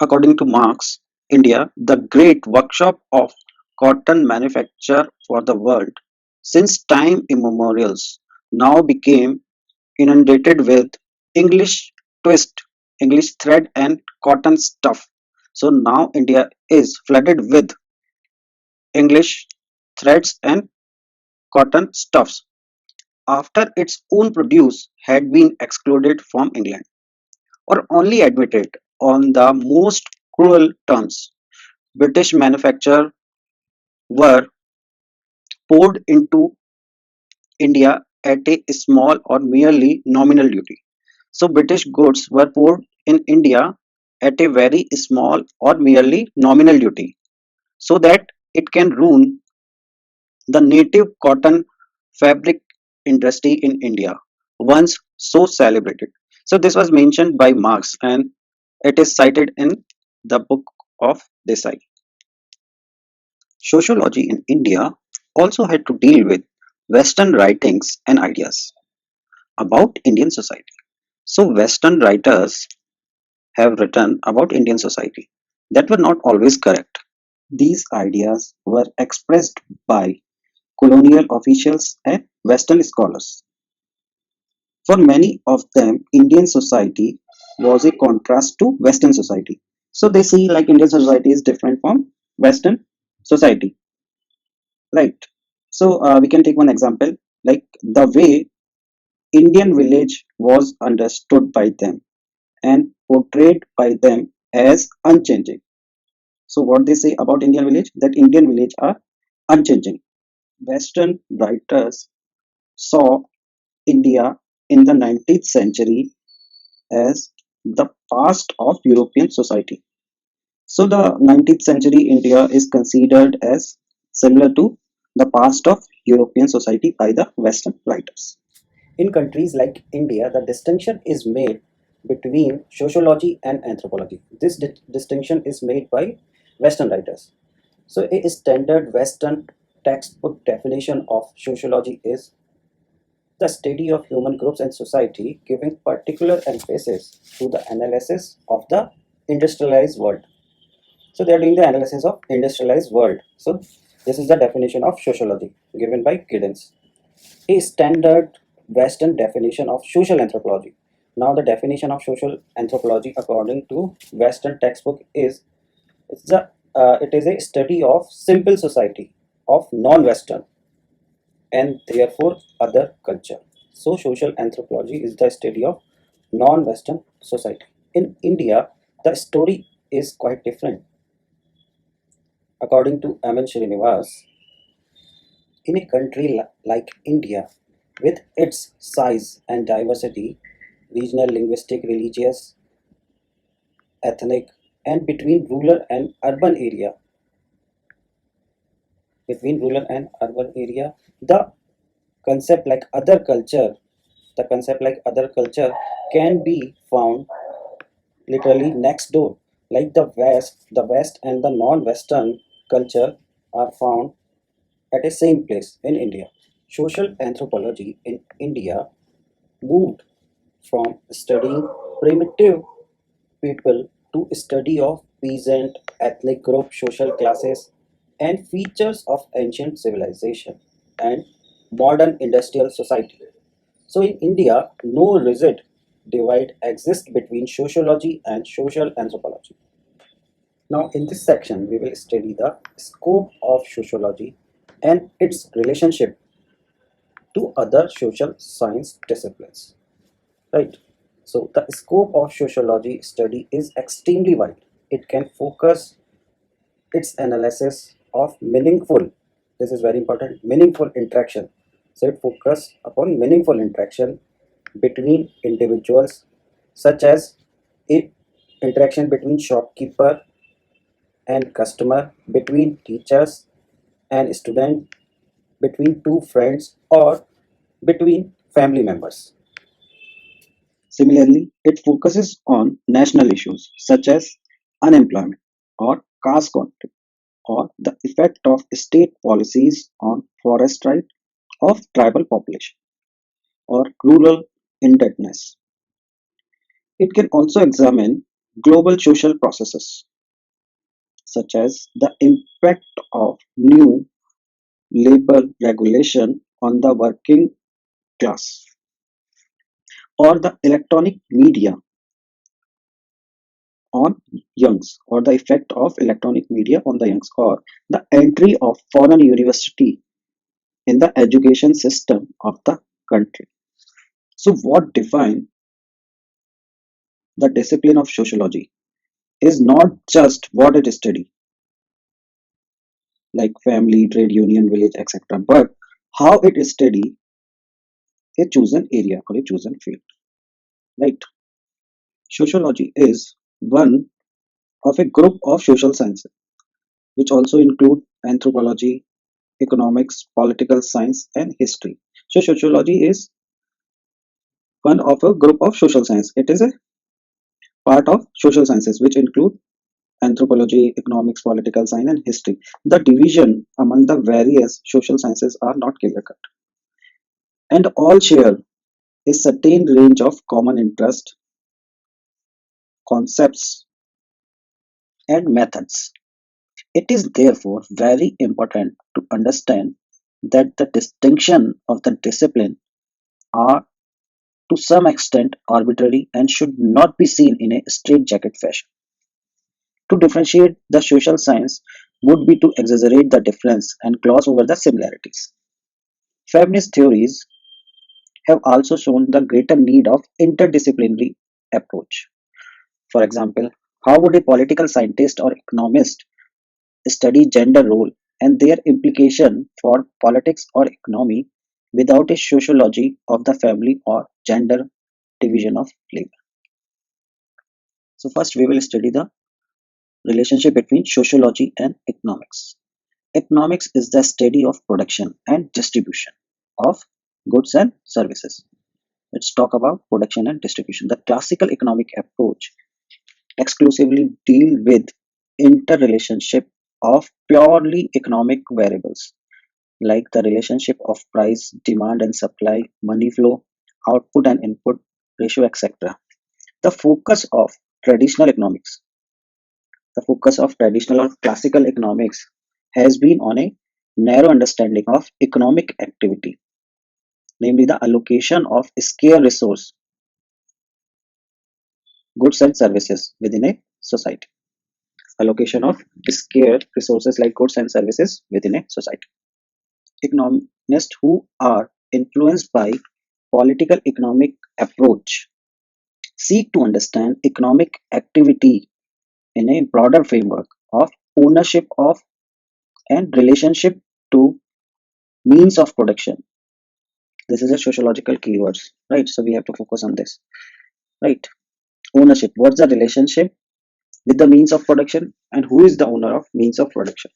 According to Marx, India, the great workshop of cotton manufacture for the world, since time immemorials, now became inundated with English twist, English thread and cotton stuff. So now India is flooded with English threads and cotton stuffs after its own produce had been excluded from England or only admitted on the most cruel terms. British manufacture were poured into India at a small or merely nominal duty. So British goods were poured in India at a very small or merely nominal duty so that it can ruin the native cotton fabric industry in India, once so celebrated. So this was mentioned by Marx and it is cited in the book of Desai. Sociology in India also had to deal with Western writings and ideas about Indian society. So Western writers have written about Indian society that were not always correct. These ideas were expressed by colonial officials and Western scholars. For many of them, Indian society was a contrast to Western society. So they see like Indian society is different from Western society, right? So we can take one example, like the way Indian village was understood by them and portrayed by them as unchanging. So what they say about Indian village, that Indian village are unchanging. Western writers saw India in the 19th century as the past of European society. So the 19th century India is considered as similar to the past of European society by the Western writers. In countries like India, the distinction is made between sociology and anthropology. This distinction is made by Western writers. So, a standard Western textbook definition of sociology is the study of human groups and society, giving particular emphasis to the analysis of the industrialized world. So, they are doing the analysis of industrialized world. So, this is the definition of sociology given by Giddens. A standard Western definition of social anthropology. Now, the definition of social anthropology, according to Western textbook, is it is a study of simple society of non-Western and therefore other culture. So, social anthropology is the study of non-Western society. In India, the story is quite different. According to Aman Srinivas, in a country like India, with its size and diversity, regional, linguistic, religious, ethnic, and between rural and urban area, the concept like other culture, the concept like other culture can be found literally next door. Like the West and the non-Western culture are found at a same place in India. Social anthropology in India moved from studying primitive people to study of peasant, ethnic group, social classes, and features of ancient civilization and modern industrial society. So in India, no rigid divide exists between sociology and social anthropology. Now, in this section, we will study the scope of sociology and its relationship to other social science disciplines. Right? So, the scope of sociology study is extremely wide. It can focus its analysis of meaningful, this is very important, meaningful interaction. So, it focuses upon meaningful interaction between individuals, such as a interaction between shopkeeper and customer, between teachers and student, between two friends, or between family members. Similarly, it focuses on national issues such as unemployment or caste conflict or the effect of state policies on forest right of tribal population or rural indebtedness. It can also examine global social processes such as the impact of new labor regulation on the working class or the electronic media on youngs or the effect of electronic media on the youngs or the entry of foreign university in the education system of the country. So what define the discipline of sociology is not just what it study like family, trade union, village, etc., but how it study a chosen area or a chosen field. Right? Sociology is one of a group of social sciences which also include anthropology, economics, political science, and history. So sociology is one of a group of social science. It is a part of social sciences, which include anthropology, economics, political science, and history. The division among the various social sciences are not clear cut, and all share a certain range of common interest, concepts, and methods. It is therefore very important to understand that the distinction of the discipline are to some extent arbitrary and should not be seen in a straitjacket fashion. To differentiate the social science would be to exaggerate the difference and gloss over the similarities. Feminist theories have also shown the greater need of interdisciplinary approach. For example, how would a political scientist or economist study gender role and their implication for politics or economy without a sociology of the family or gender division of labor? So first we will study the relationship between sociology and economics. Economics is the study of production and distribution of goods and services. Let's talk about production and distribution. The classical economic approach exclusively deal with interrelationship of purely economic variables like the relationship of price, demand and supply, money flow, output and input ratio, etc. The focus of traditional economics, the focus of traditional or classical economics has been on a narrow understanding of economic activity, namely the allocation of scarce resource, goods and services within a society. Allocation of scarce resources like goods and services within a society. Economists who are influenced by political economic approach seek to understand economic activity in a broader framework of ownership of and relationship to means of production. This is a sociological keywords, right? So we have to focus on this, right? Ownership. What's the relationship with the means of production and who is the owner of means of production?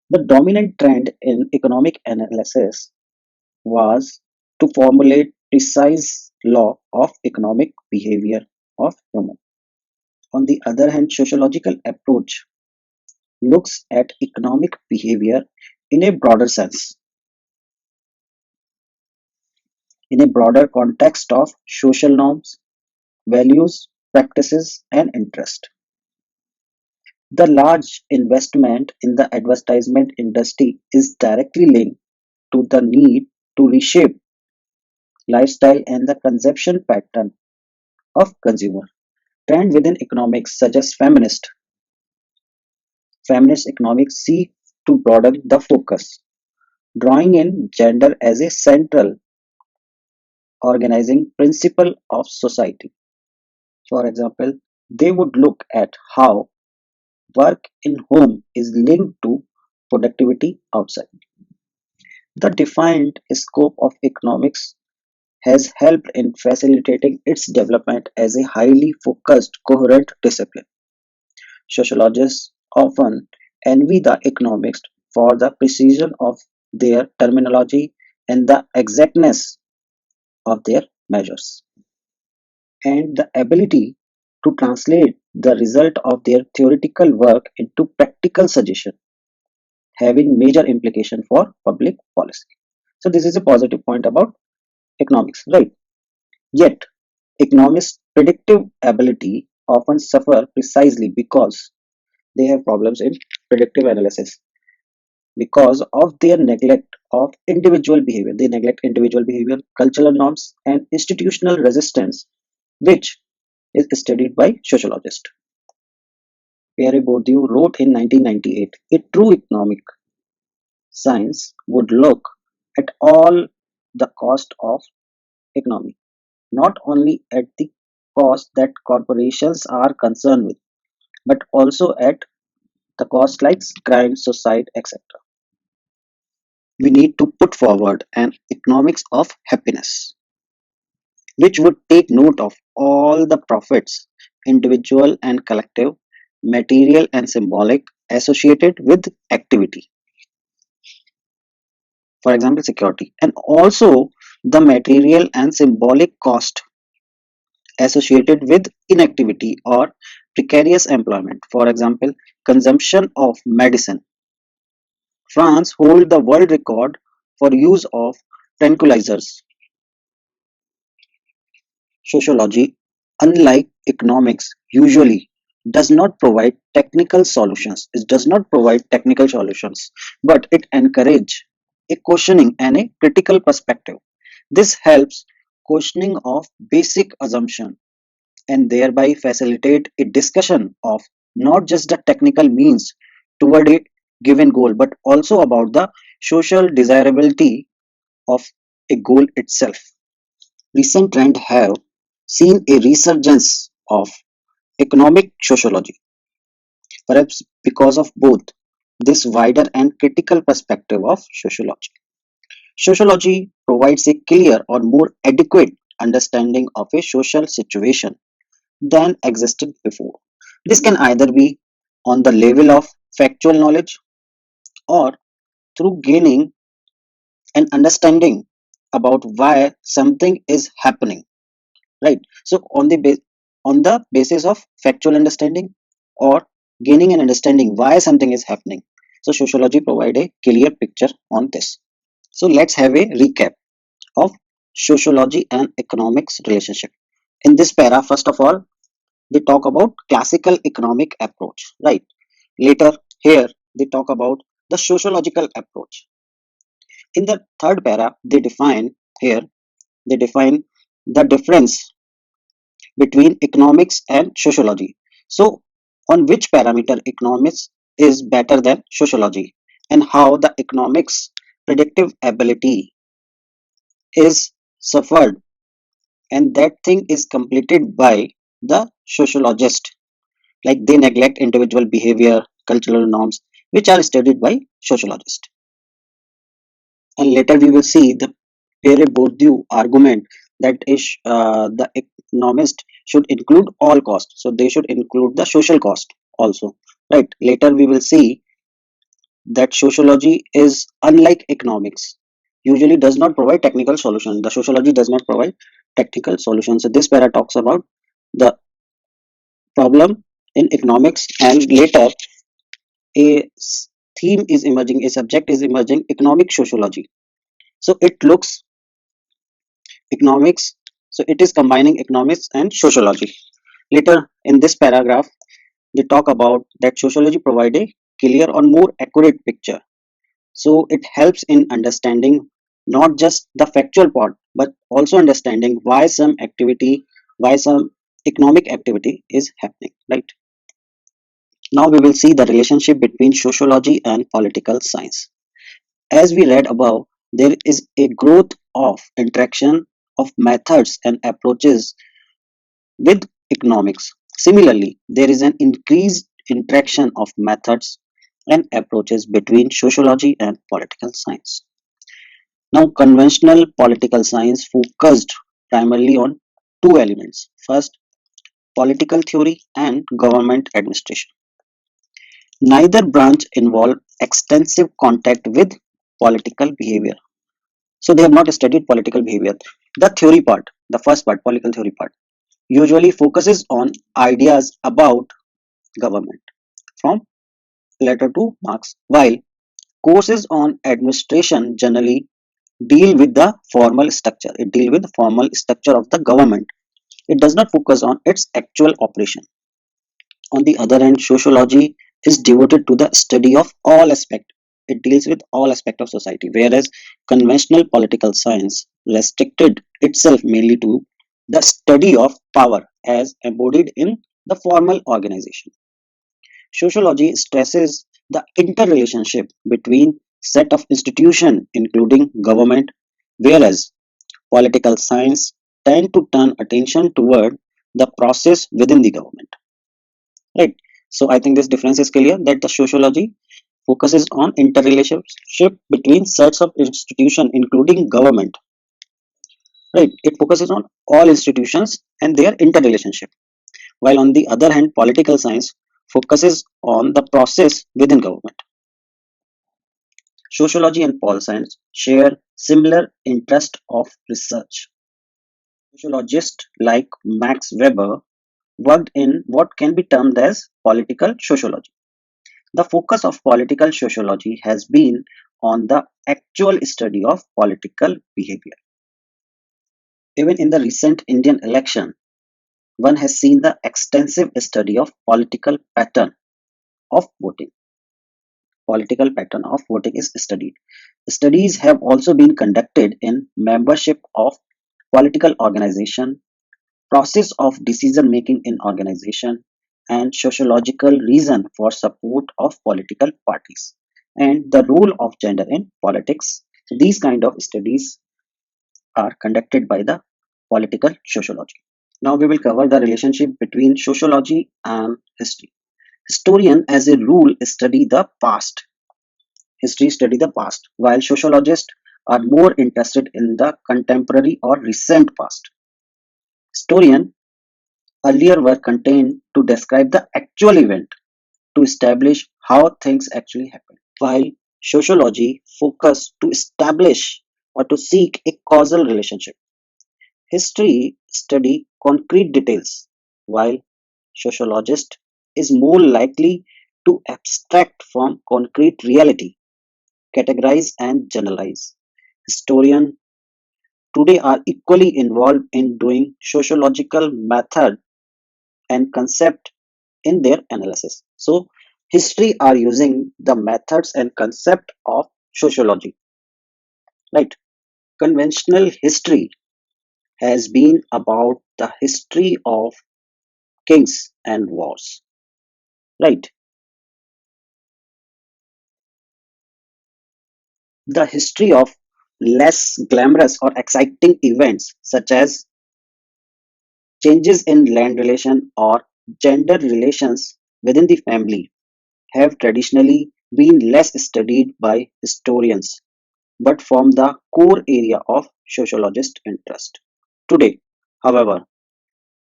The dominant trend in economic analysis was to formulate precise law of economic behavior of human. On the other hand, sociological approach looks at economic behavior in a broader sense, in a broader context of social norms, values, practices, and interest. The large investment in the advertisement industry is directly linked to the need to reshape lifestyle and the consumption pattern of consumer. Trend within economics such as feminist economics seek to broaden the focus, drawing in gender as a central organizing principle of society. For example, they would look at how work in home is linked to productivity outside. The defined scope of economics has helped in facilitating its development as a highly focused, coherent discipline. Sociologists often envy the economists for the precision of their terminology and the exactness of their measures, and the ability to translate the result of their theoretical work into practical suggestion, having major implication for public policy. So this is a positive point about economics, right? Yet, economists' predictive ability often suffer precisely because they have problems in predictive analysis because of their neglect of individual behavior. They neglect individual behavior, cultural norms, and institutional resistance, which is studied by sociologists. Pierre Bourdieu wrote in 1998, a true economic science would look at all the cost of economy, not only at the cost that corporations are concerned with, but also at the cost like crime, suicide, etc. We need to put forward an economics of happiness, which would take note of all the profits, individual and collective, material and symbolic, associated with activity, for example, security, and also the material and symbolic cost associated with inactivity or precarious employment. For example, consumption of medicine. France hold the world record for use of tranquilizers. Sociology, unlike economics, usually does not provide technical solutions. It does not provide technical solutions, but it encourages a questioning and a critical perspective. This helps questioning of basic assumption and thereby facilitate a discussion of not just the technical means toward a given goal, but also about the social desirability of a goal itself. Recent trends have seen a resurgence of economic sociology, perhaps because of both this wider and critical perspective of sociology. Sociology provides a clear or more adequate understanding of a social situation than existed before. This can either be on the level of factual knowledge or through gaining an understanding about why something is happening, right? So on the basis of factual understanding or gaining an understanding why something is happening, so sociology provide a clear picture on this. So let's have a recap of sociology and economics relationship. In this para, first of all, they talk about classical economic approach, right? Later, here they talk about the sociological approach. In the third para, here they define the difference between economics and sociology. So, on which parameter economics is better than sociology, and how the economics predictive ability is suffered, and that thing is completed by the sociologist. Like they neglect individual behavior, cultural norms, which are studied by sociologists. And later we will see the Pere Bourdieu argument that is the economist should include all costs. So they should include the social cost also. Right. Later we will see that sociology is unlike economics. Usually does not provide technical solution. The sociology does not provide technical solutions. So this para talks about the problem in economics, and later a theme is emerging, a subject is emerging, economic sociology. So it looks economics, so it is combining economics and sociology. Later in this paragraph, they talk about that sociology provide a clear or more accurate picture. So it helps in understanding not just the factual part, but also understanding why some economic activity is happening, right? Now we will see the relationship between sociology and political science. As we read above, there is a growth of interaction of methods and approaches with economics. Similarly, there is an increased interaction of methods and approaches between sociology and political science. Now, conventional political science focused primarily on two elements. First, political theory and government administration. Neither branch involved extensive contact with political behavior. So they have not studied political behavior. The theory part, the first part, political theory part, usually focuses on ideas about government from Plato to Marx, while courses on administration generally deal with the formal structure. It deals with the formal structure of the government. It does not focus on its actual operation. On the other hand, sociology is devoted to the study of all aspects. It deals with all aspects of society, whereas conventional political science restricted itself mainly to the study of power as embodied in the formal organization. Sociology stresses the interrelationship between set of institutions, including government, whereas political science tend to turn attention toward the process within the government. Right. So I think this difference is clear that the sociology focuses on interrelationship between sets of institutions, including government. Right. It focuses on all institutions and their interrelationship. While on the other hand, political science focuses on the process within government. Sociology and pol science share similar interest of research. Sociologists like Max Weber worked in what can be termed as political sociology. The focus of political sociology has been on the actual study of political behavior. Even in the recent Indian election, one has seen the extensive study of of voting. Political pattern of voting is studied. Studies have also been conducted in membership of political organization, process of decision making in organization, and sociological reason for support of political parties, and the role of gender in politics. So these kind of studies are conducted by the political sociology. Now we will cover the relationship between sociology and history. Historian as a rule study the past. History study the past, while sociologists are more interested in the contemporary or recent past. Historian earlier were contained to describe the actual event, to establish how things actually happened, while sociology focused to establish or to seek a causal relationship. History study concrete details, while sociologist is more likely to abstract from concrete reality, categorize and generalize. Historians today are equally involved in doing sociological method and concept in their analysis. So history are using the methods and concept of sociology, right? Conventional history has been about the history of kings and wars, right? The history of less glamorous or exciting events such as changes in land relation or gender relations within the family have traditionally been less studied by historians but form the core area of sociologist interest. Today, however,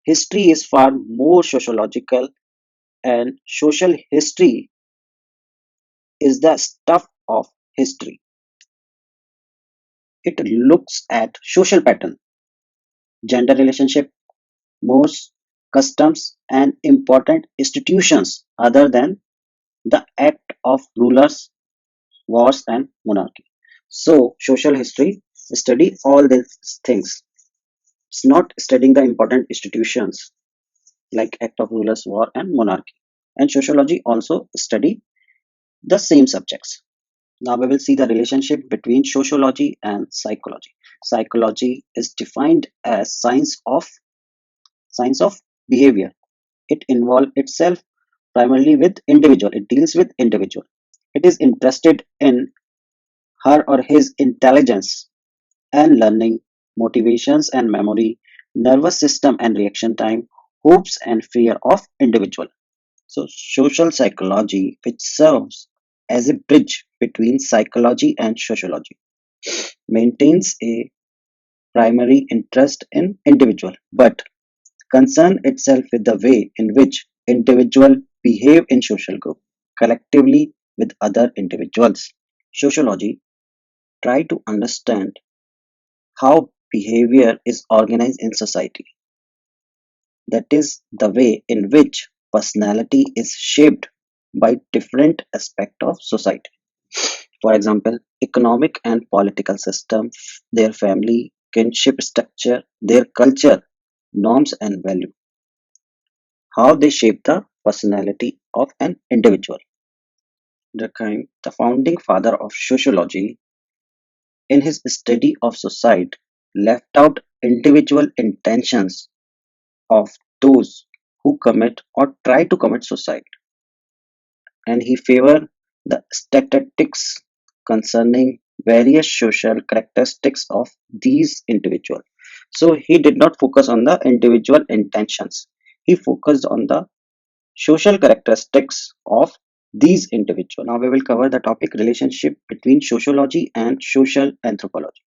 history is far more sociological, and social history is the stuff of history. It looks at social pattern, gender relationship, mores, customs, and important institutions other than the act of rulers, wars, and monarchy. So, social history study all these things. It's not studying the important institutions like act of rulers, war, and monarchy. And sociology also study the same subjects. Now we will see the relationship between sociology and psychology. Psychology is defined as science of behavior. It involves itself primarily with individual. It deals with individual. It is interested in her or his intelligence and learning, motivations and memory, nervous system and reaction time, hopes and fear of individual. So social psychology, which serves as a bridge between psychology and sociology, maintains a primary interest in individual, but concern itself with the way in which individual behave in social group, collectively with other individuals. Sociology try to understand how behavior is organized in society. That is the way in which personality is shaped by different aspects of society. For example, economic and political system, their family, kinship structure, their culture, norms and value, how they shape the personality of an individual. The founding father of sociology, in his study of society, left out individual intentions of those who commit or try to commit suicide, and he favored the statistics concerning various social characteristics of these individuals. So he did not focus on the individual intentions. He focused on the social characteristics of these individuals. Now we will cover the topic relationship between sociology and social anthropology.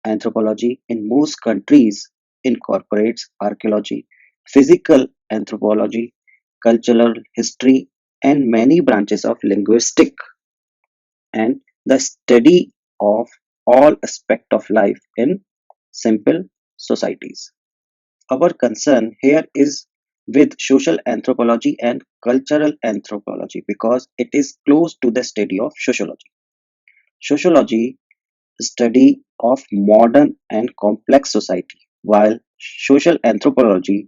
Anthropology in most countries incorporates archaeology, physical anthropology, cultural history and many branches of linguistic and the study of all aspects of life in simple societies. Our concern here is with social anthropology and cultural anthropology because it is close to the study of sociology. Sociology study of modern and complex society, while social anthropology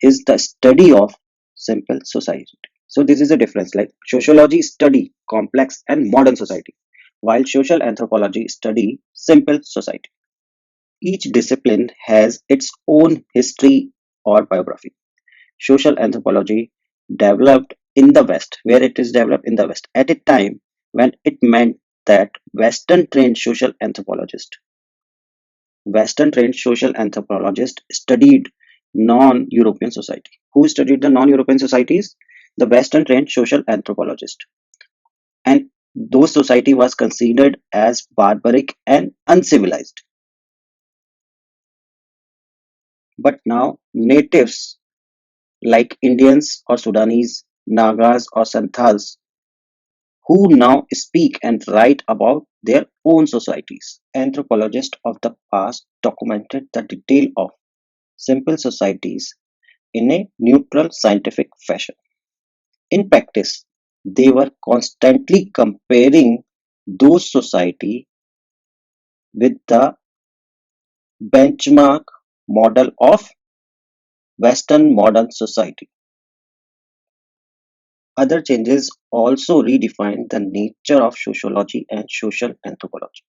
is the study of simple society. So this is a difference. Like sociology study complex and modern society, while social anthropology study simple society. Each discipline has its own history or biography. Social anthropology developed in the West, where it is developed in the West, at a time when it meant that Western trained social anthropologists studied non-European society. Who studied the non-European societies? The Western trained social anthropologist. And those society was considered as barbaric and uncivilized. But now natives like Indians or Sudanese, Nagas or Santals who now speak and write about their own societies. Anthropologists of the past documented the detail of simple societies in a neutral scientific fashion. In practice, they were constantly comparing those society with the benchmark model of Western modern society. Other changes also redefined the nature of sociology and social anthropology.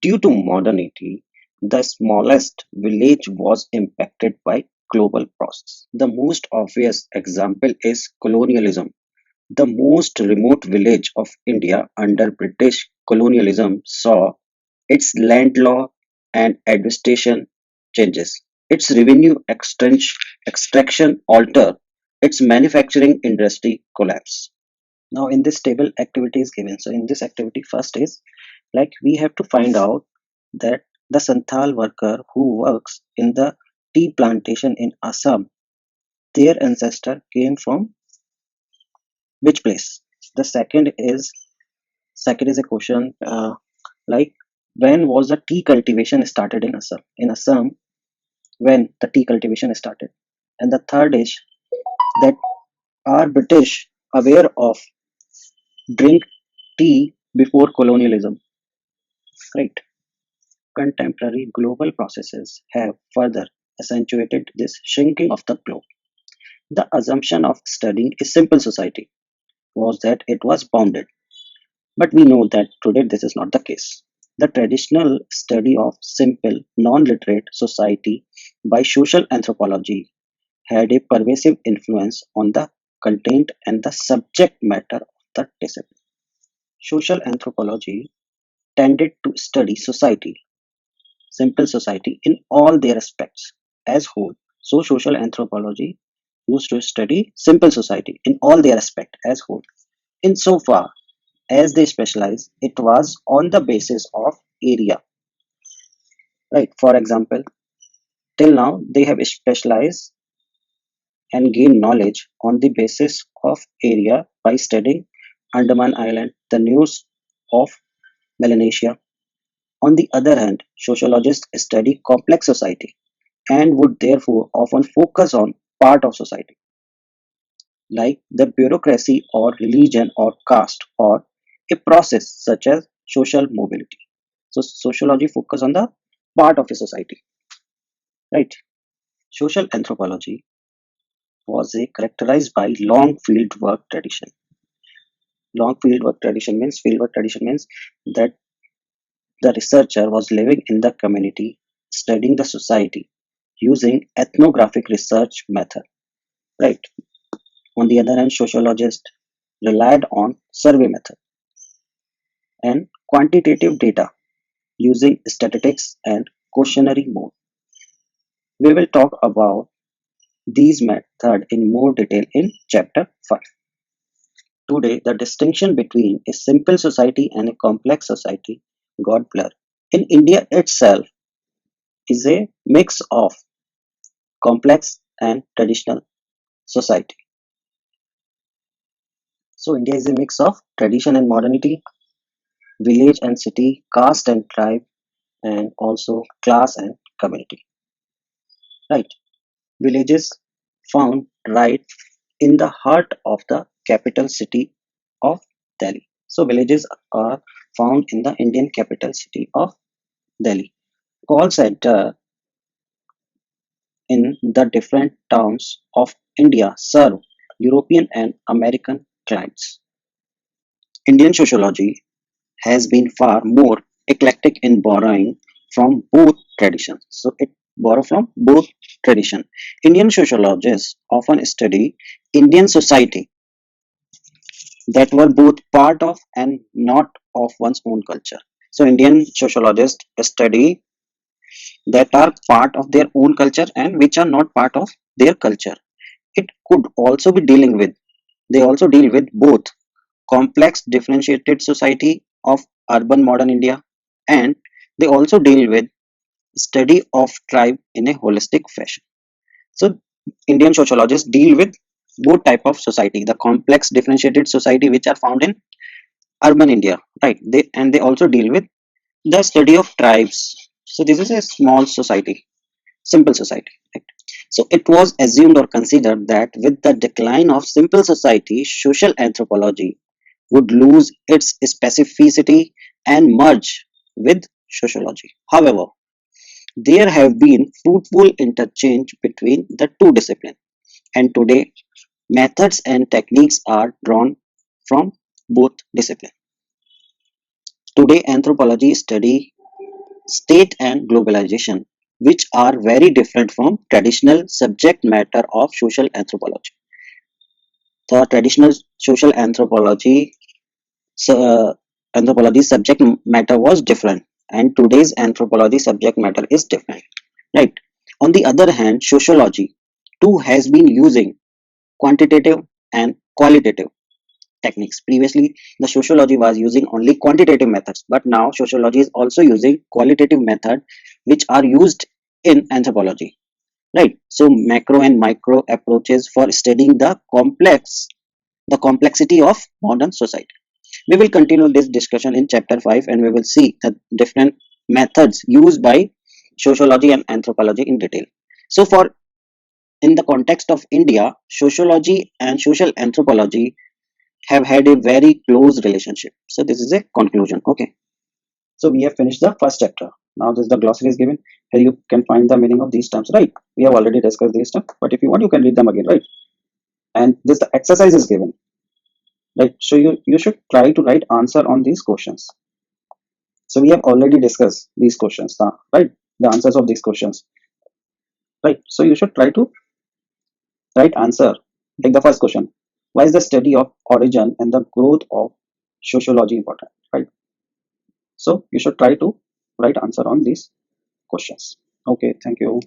Due to modernity, the smallest village was impacted by global process. The most obvious example is colonialism. The most remote village of India under British colonialism saw its land law and administration changes, its revenue extraction alter, its manufacturing industry collapse. Now, in this table, activity is given. So, in this activity, first is like we have to find out that the Santhal worker who works in the tea plantation in Assam, their ancestor came from which place? The second is a question like when was the tea cultivation started in Assam? In Assam, when the tea cultivation started. And the third is that are British aware of drink tea before colonialism? Right. Contemporary global processes have further accentuated this shrinking of the globe. The assumption of studying a simple society was that it was bounded, but we know that today this is not the case. The traditional study of simple, non literate society by social anthropology had a pervasive influence on the content and the subject matter of the discipline. Social anthropology tended to study society, simple society, in all their aspects as whole. So, social anthropology used to study simple society in all their aspect as whole. Insofar as they specialize, it was on the basis of area, right? For example, till now they have specialized and gained knowledge on the basis of area by studying Andaman Island, the news of Melanesia. On the other hand, sociologists study complex society and would therefore often focus on part of society, like the bureaucracy or religion or caste or a process such as social mobility. So sociology focus on the part of a society, right? Social anthropology was a characterized by long field work tradition. Long field work tradition means that the researcher was living in the community, studying the society using ethnographic research method, right? On the other hand, sociologists relied on survey method and quantitative data using statistics and questionnaire mode. We will talk about these methods in more detail in chapter 5. Today, the distinction between a simple society and a complex society got blurred. In India itself is a mix of complex and traditional society. So India is a mix of tradition and modernity, village and city, caste and tribe, and also class and community. Right. Villages found right in the heart of the capital city of Delhi. So villages are found in the Indian capital city of Delhi. Call center in the different towns of India serve European and American clients. Indian sociology has been far more eclectic in borrowing from both traditions. So it borrow from both tradition. Indian sociologists often study Indian society that were both part of and not of one's own culture. So Indian sociologists study that are part of their own culture and which are not part of their culture. It could also be dealing with, they also deal with both complex differentiated society of urban modern India, and they also deal with study of tribe in a holistic fashion. So Indian sociologists deal with both type of society, the complex differentiated society which are found in urban India, right? They also deal with the study of tribes. So this is a small society, simple society. Right? So it was assumed or considered that with the decline of simple society, social anthropology would lose its specificity and merge with sociology. However, there have been fruitful interchange between the two disciplines, and today methods and techniques are drawn from both disciplines. Today, anthropology study state and globalization, which are very different from traditional subject matter of social anthropology. The traditional social anthropology subject matter was different, and today's anthropology subject matter is different. Right. On the other hand, sociology too has been using quantitative and qualitative techniques. Previously, the sociology was using only quantitative methods, but now sociology is also using qualitative method which are used in anthropology. Right. So macro and micro approaches for studying the complexity of modern society. We will continue this discussion in chapter 5, and we will see the different methods used by sociology and anthropology in detail. So for in the context of India, sociology and social anthropology have had a very close relationship. So this is a conclusion. Okay. So we have finished the first chapter. Now this the glossary is given. Here you can find the meaning of these terms, right? We have already discussed these terms, but if you want, you can read them again, right? And this the exercise is given, right? So you should try to write answer on these questions. So we have already discussed these questions, right? The answers of these questions, right? So you should try to write answer. Take the first question: why is the study of origin and the growth of sociology important, right? So you should try to write answer on these questions. Okay, thank you.